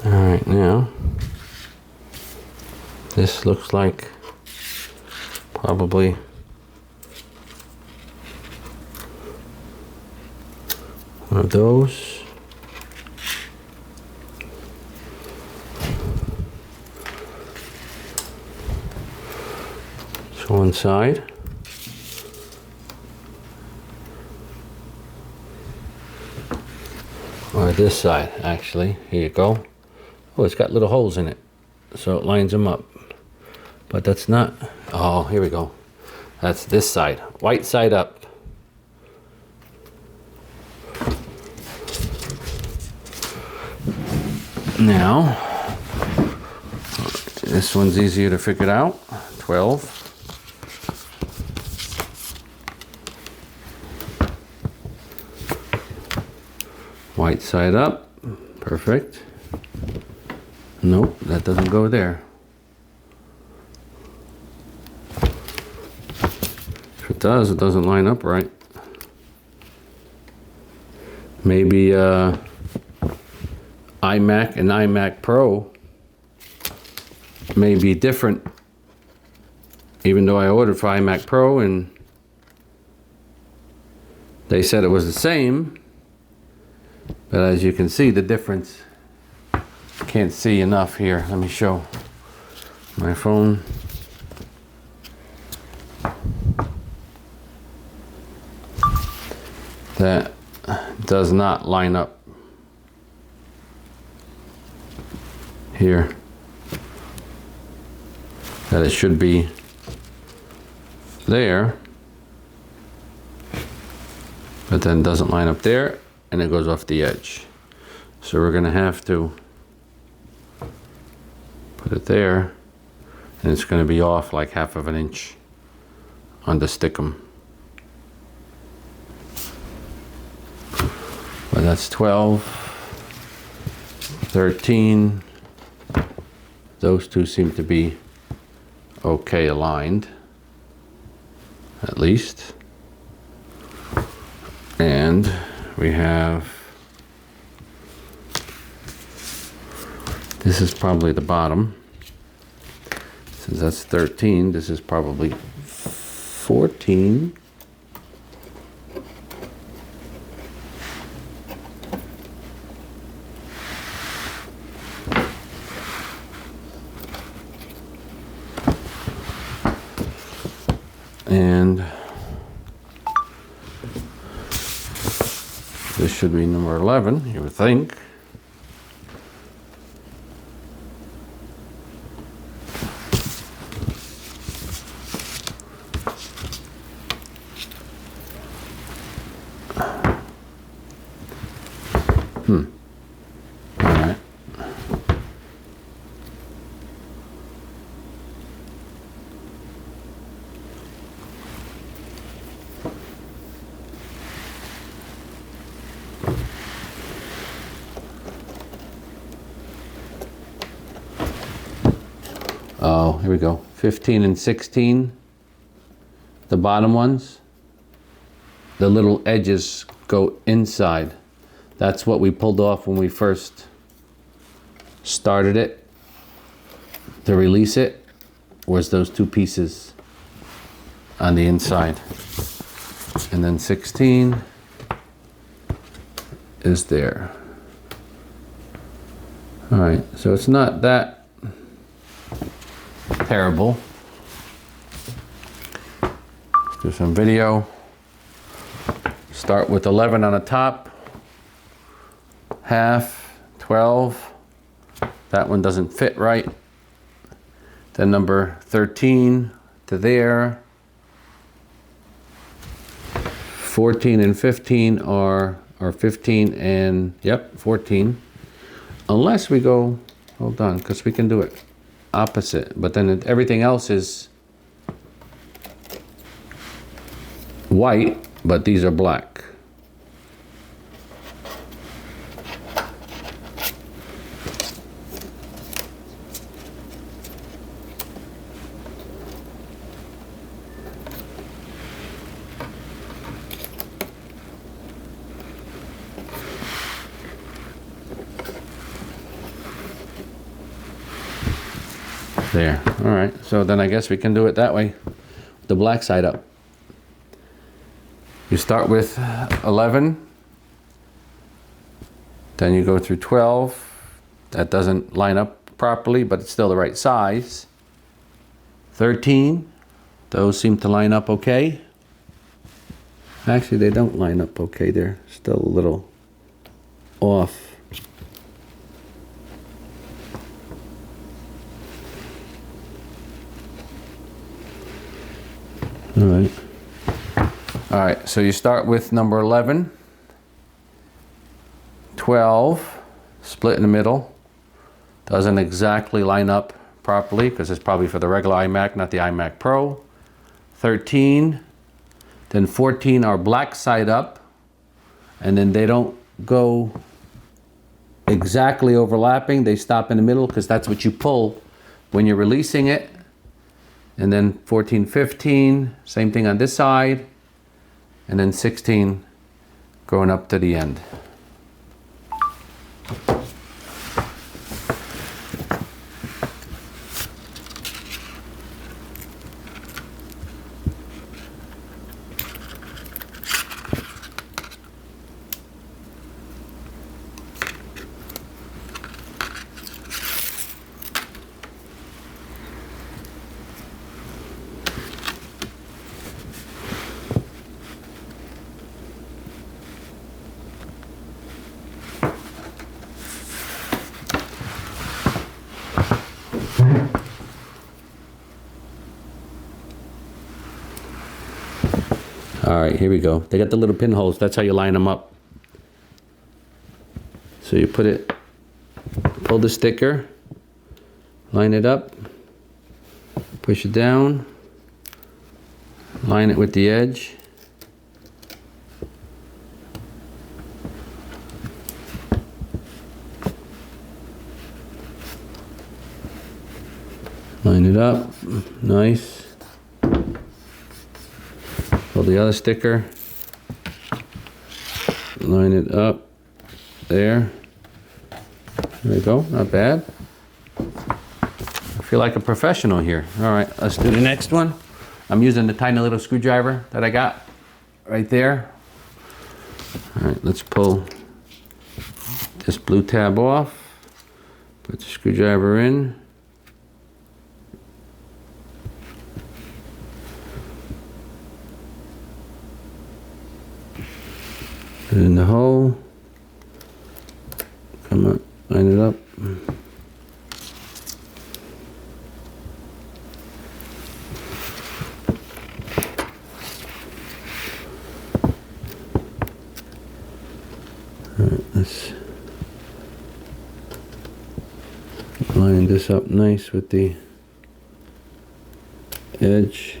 All right, now this looks like probably one of those. So one side. Or this side, actually. Here you go. Oh, it's got little holes in it, so it lines them up. But that's not, oh, here we go. That's this side, white side up. Now, this one's easier to figure out. 12. White side up, perfect. Nope, that doesn't go there. If it does, it doesn't line up right. Maybe iMac and iMac Pro may be different, even though I ordered for iMac Pro and they said it was the same. But as you can see, the difference, can't see enough here. Let me show my phone. That does not line up here. That it should be there, but then doesn't line up there. And it goes off the edge. So we're gonna have to put it there, and it's gonna be off like 1/2 inch on the stickum. But that's 12, 13. Those two seem to be okay aligned, at least. And we have, this is probably the bottom. Since that's 13, this is probably 14. And this should be number 11, you would think. All right. Oh, here we go. 15 and 16, the bottom ones, the little edges go inside. That's what we pulled off when we first started it. To release it was those two pieces on the inside. And then 16 is there. All right, so it's not that terrible. Let's do some video. Start with 11 on the top, 1/2, 12, that one doesn't fit right. Then number 13 to there. 14 and 15 are 15 and, yep, 14. Unless we go, hold on, because we can do it opposite, but then everything else is white, but these are black. There. All right. So then I guess we can do it that way. The black side up. You start with 11. Then you go through 12. That doesn't line up properly, but it's still the right size. 13. Those seem to line up okay. Actually, they don't line up okay. They're still a little off. All right, so you start with number 11, 12, split in the middle. Doesn't exactly line up properly because it's probably for the regular iMac, not the iMac Pro. 13, then 14 are black side up, and then they don't go exactly overlapping. They stop in the middle because that's what you pull when you're releasing it. And then 14, 15, same thing on this side. And then 16 going up to the end. All right, here we go. They got the little pinholes. That's how you line them up. So you put it, pull the sticker, line it up, push it down, line it with the edge. Line it up, nice. Pull the other sticker, line it up, there. There we go, not bad. I feel like a professional here. All right, let's do the next one. I'm using the tiny little screwdriver that I got right there. All right, let's pull this blue tab off, put the screwdriver in. Put it in the hole, come up, line it up. All right, let's line this up nice with the edge.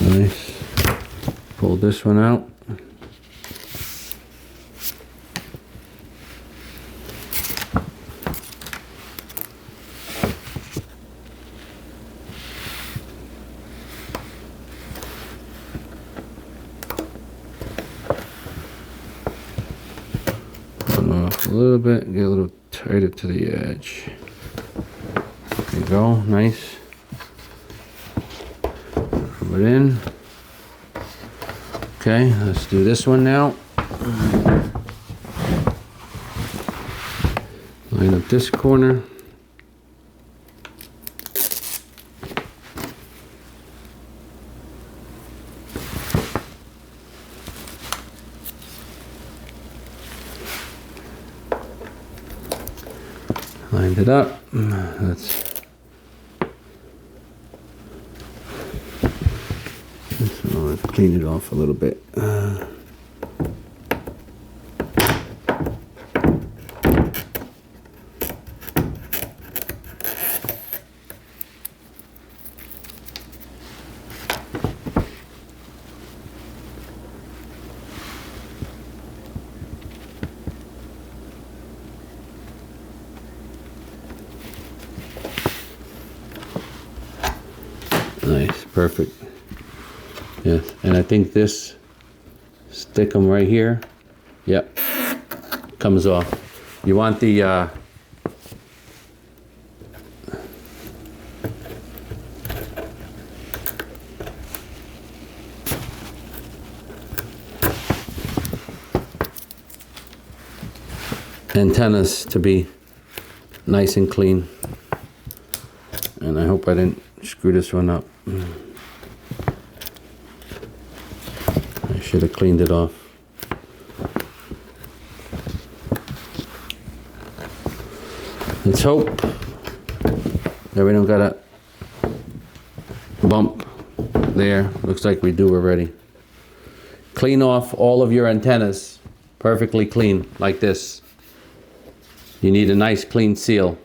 Nice. Pull this one out. Pull it off a little bit, get a little tighter to the edge. There you go, nice. Put it in. Okay, let's do this one now. Line up this corner. Lined it up. Let's clean it off a little bit. Nice, perfect. Yes, and I think this, stick them right here. Yep, comes off. You want the antennas to be nice and clean. And I hope I didn't screw this one up. I should have cleaned it off. Let's hope that we don't got a bump there. Looks like we do already. Clean off all of your antennas, perfectly clean, like this. You need a nice clean seal.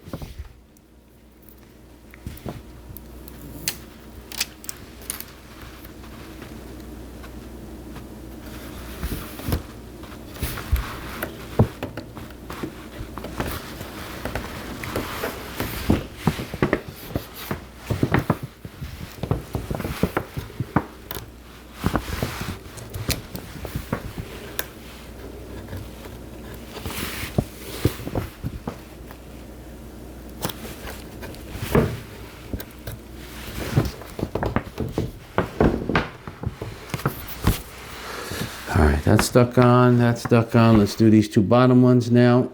Alright, that's stuck on, that's stuck on. Let's do these two bottom ones now.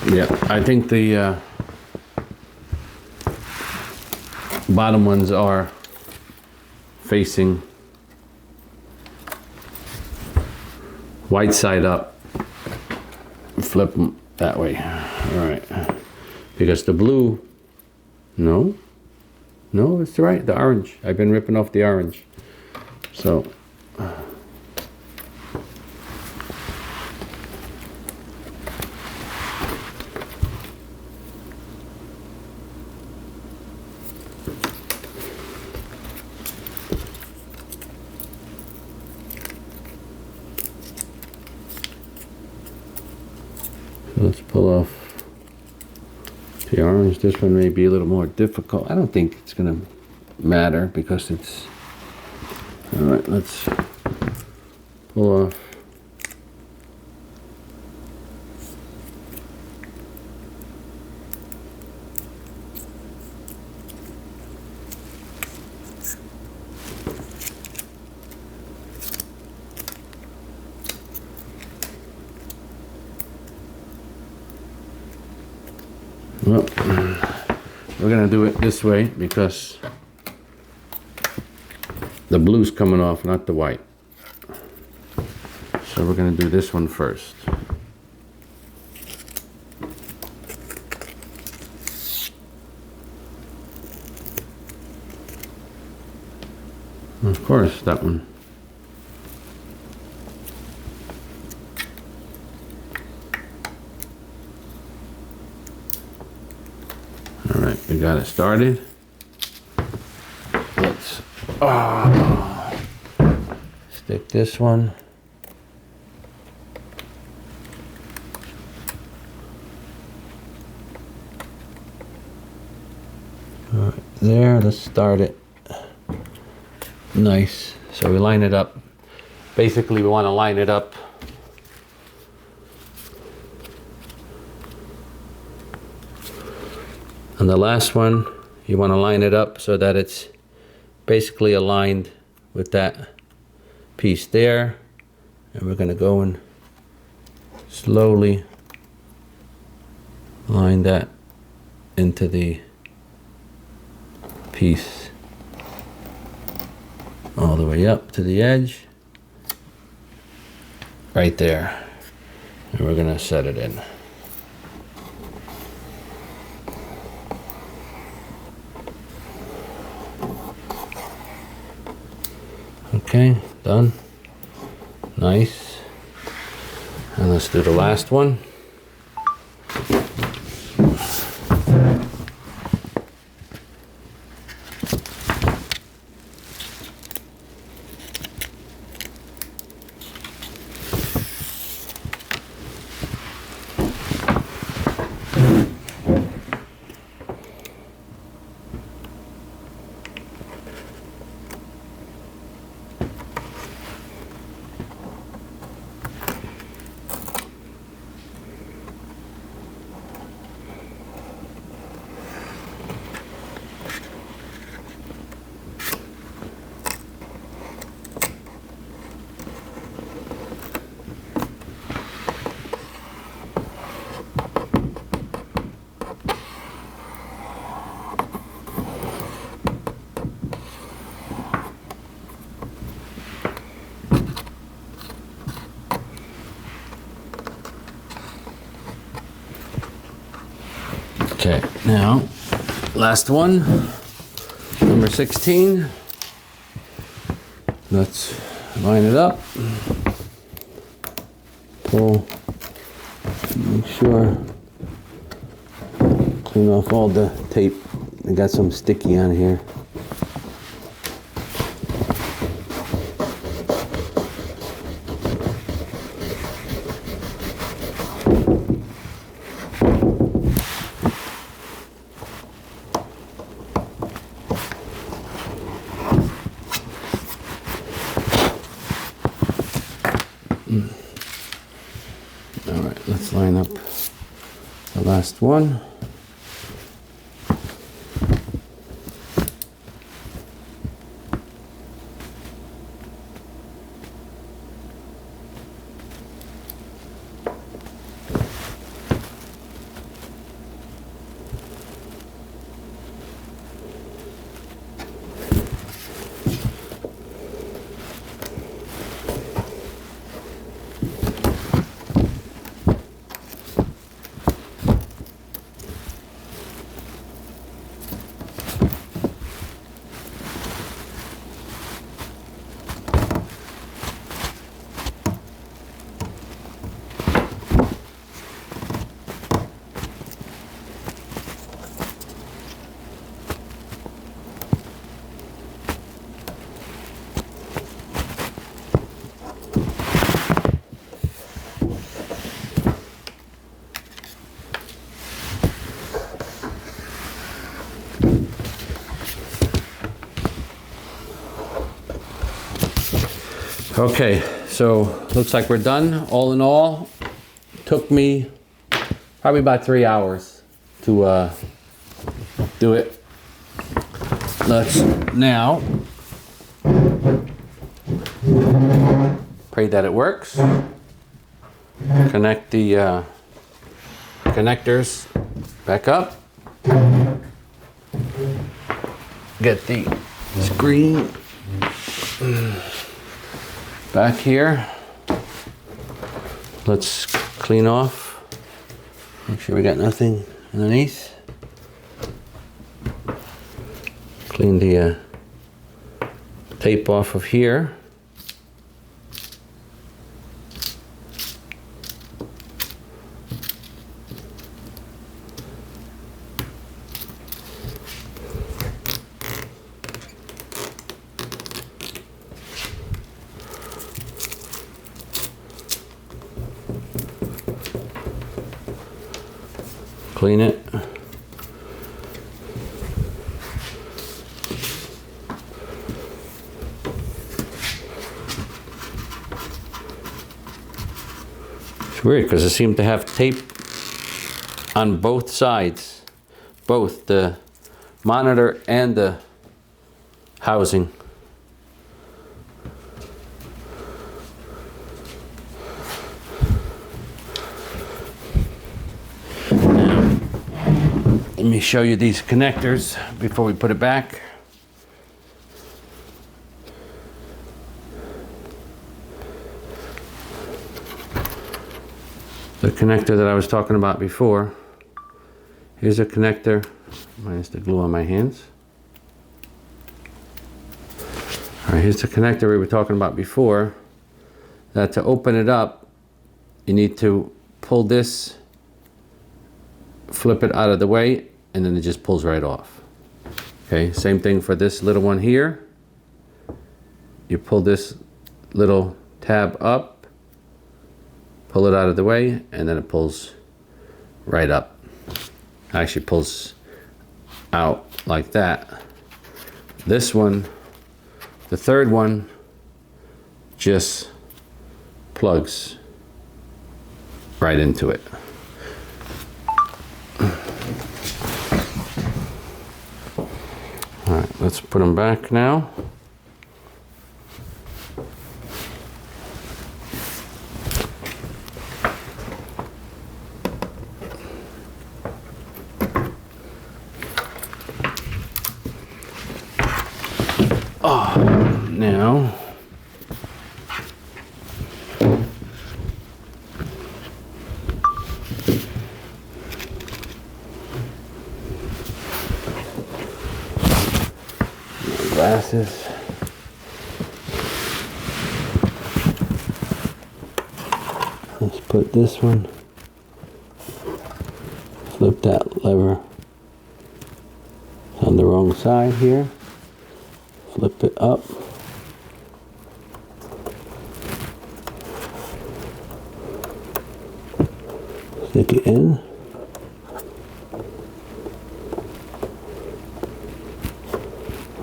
Yeah, I think the bottom ones are facing white side up. Flip them that way. All right, because the blue, no, it's right, the orange. I've been ripping off the orange. So let's pull off the orange. This one may be a little more difficult. I don't think it's gonna matter because it's, all right, let's pull off. Well, we're gonna do it this way because the blue's coming off, not the white. So we're gonna do this one first. Of course, that one. All right, we got it started. Let's stick this one. All right, there, let's start it. Nice. So we line it up. Basically, we want to line it up on the last one. You want to line it up so that it's basically aligned with that piece there, and we're going to go and slowly line that into the piece all the way up to the edge right there, and we're gonna set it in. Okay, done. Nice. And let's do the last one. Okay, now, last one, number 16. Let's line it up. Pull, make sure, clean off all the tape. I got some sticky on here. All right, let's line up the last one. Okay, so looks like we're done. All in all, took me probably about 3 hours to do it. Let's now pray that it works. Connect the connectors back up. Get the screen back here. Let's clean off. Make sure we got nothing underneath. Clean the tape off of here. Clean it. It's weird because it seemed to have tape on both sides, both the monitor and the housing. Let me show you these connectors before we put it back. The connector that I was talking about before. Here's a connector, minus the glue on my hands. All right, here's the connector we were talking about before. That to open it up, you need to pull this, flip it out of the way, and then it just pulls right off. Okay, same thing for this little one here. You pull this little tab up, pull it out of the way, and then it pulls right up. Actually pulls out like that. This one, the third one, just plugs right into it. All right, let's put them back now. Now my glasses. Let's put this one, flip that lever on the wrong side here, flip it up. Stick it in.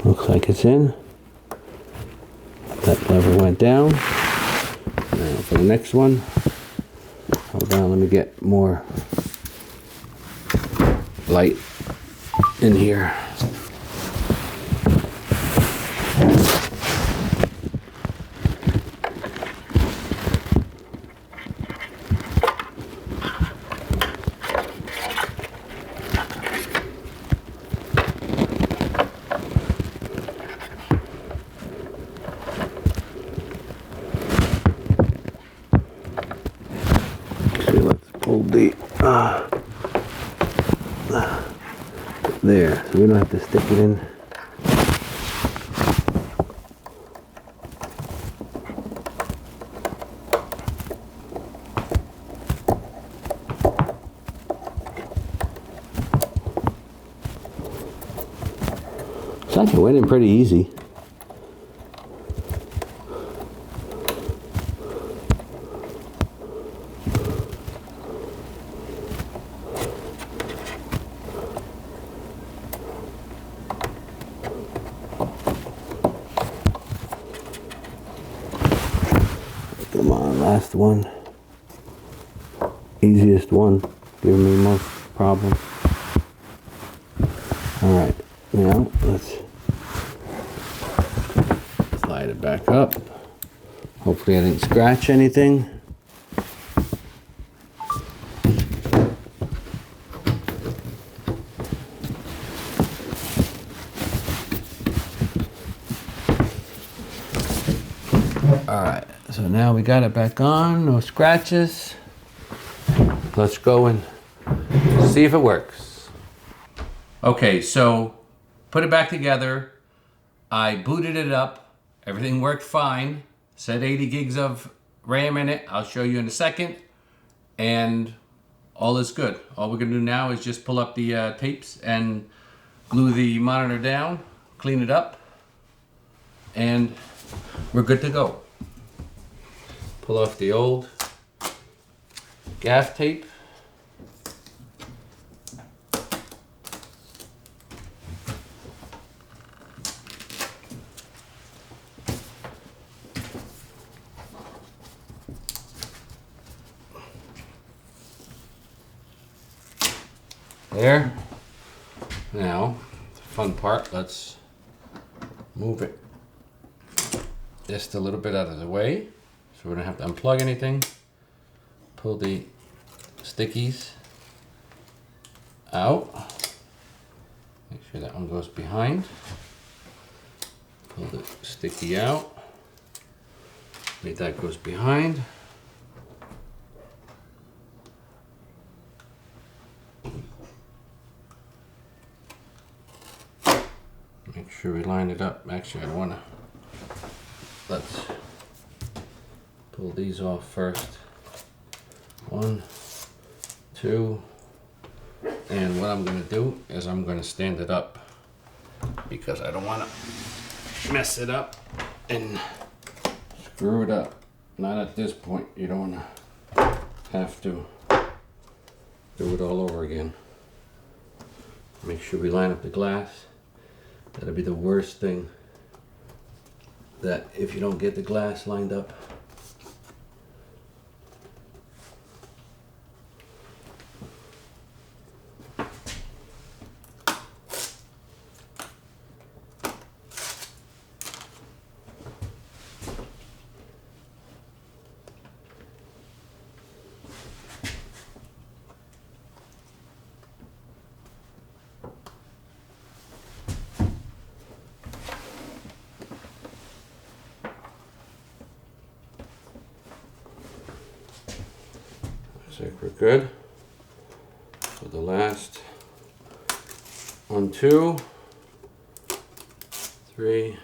Looks like it's in. That lever went down. Now for the next one. Hold on, let me get more light in here. There, so we don't have to stick it in. It's like it went in pretty easy. Come on, last one. Easiest one, giving me most problems. Alright, now let's slide it back up. Hopefully I didn't scratch anything. Alright, so now we got it back on, no scratches. Let's go and see if it works. Okay, so put it back together. I booted it up. Everything worked fine. Said 80 gigs of RAM in it. I'll show you in a second. And all is good. All we're gonna do now is just pull up the tapes and glue the monitor down, clean it up, and we're good to go. Pull off the old gaff tape. There. Now, the fun part, let's move it just a little bit out of the way so we don't have to unplug anything. Pull the stickies out. sure that one goes behind. Pull the sticky out. Make that goes behind. Make sure we line it up. Actually, I don't want to. Let's pull these off first. 1, 2, and what I'm going to do is I'm going to stand it up because I don't want to mess it up and screw it up. Not at this point. You don't want to have to do it all over again. Make sure we line up the glass. That'll be the worst thing, that if you don't get the glass lined up. Looks like we're good. So the last 1, 2, 3,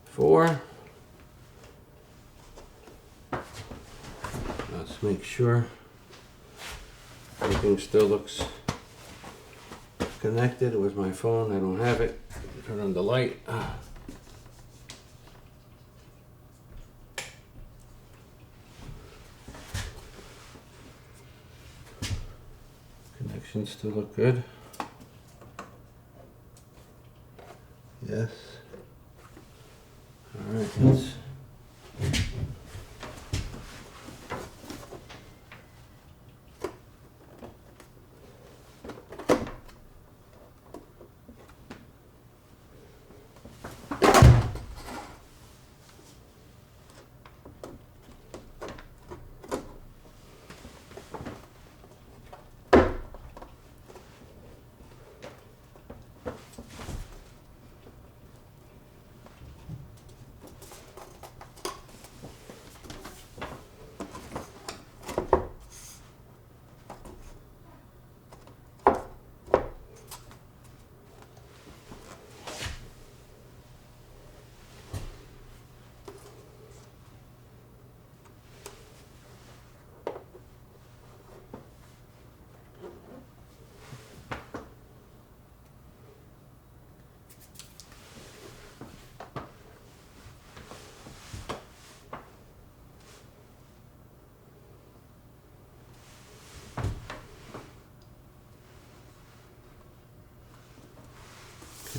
4. Let's make sure everything still looks connected. With my phone, I don't have it. Turn on the light. Connections still look good. Yes. All right, let's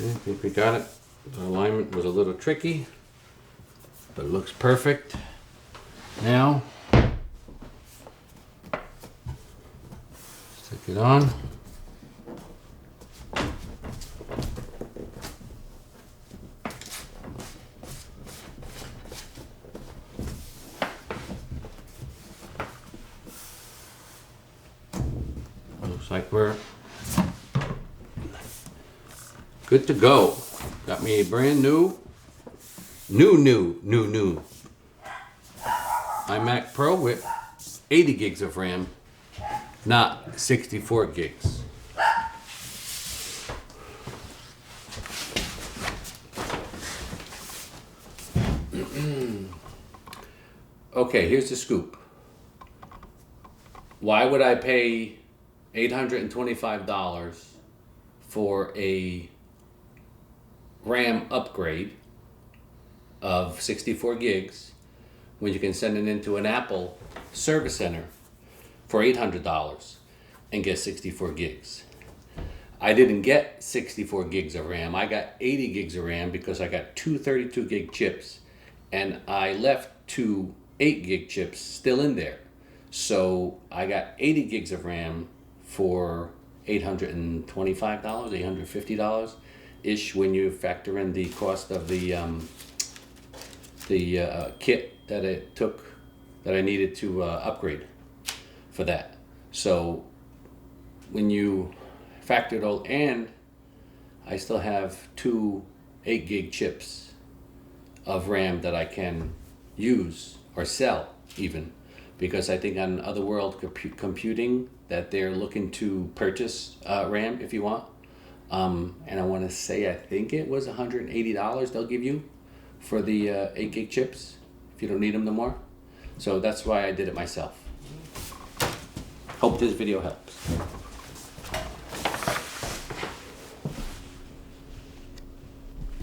I think we got it. The alignment was a little tricky, but it looks perfect. Now, stick it on. Looks like we're good to go. Got me a brand new iMac Pro with 80 gigs of RAM, not 64 gigs. Okay, here's the scoop. Why would I pay $825 for a RAM upgrade of 64 gigs when you can send it into an Apple service center for $800 and get 64 gigs? I didn't get 64 gigs of RAM. I got 80 gigs of RAM because I got two 32 gig chips and I left two 8 gig chips still in there. So I got 80 gigs of RAM for $825, $850 ish when you factor in the cost of the kit that it took, that I needed to upgrade for that. So when you factor it all, and I still have two 8 gig chips of RAM that I can use or sell even, because I think on Other World Computing that they're looking to purchase RAM if you want. And I want to say, I think it was $180 they'll give you for the 8 gig chips if you don't need them no more. So that's why I did it myself. Hope this video helps.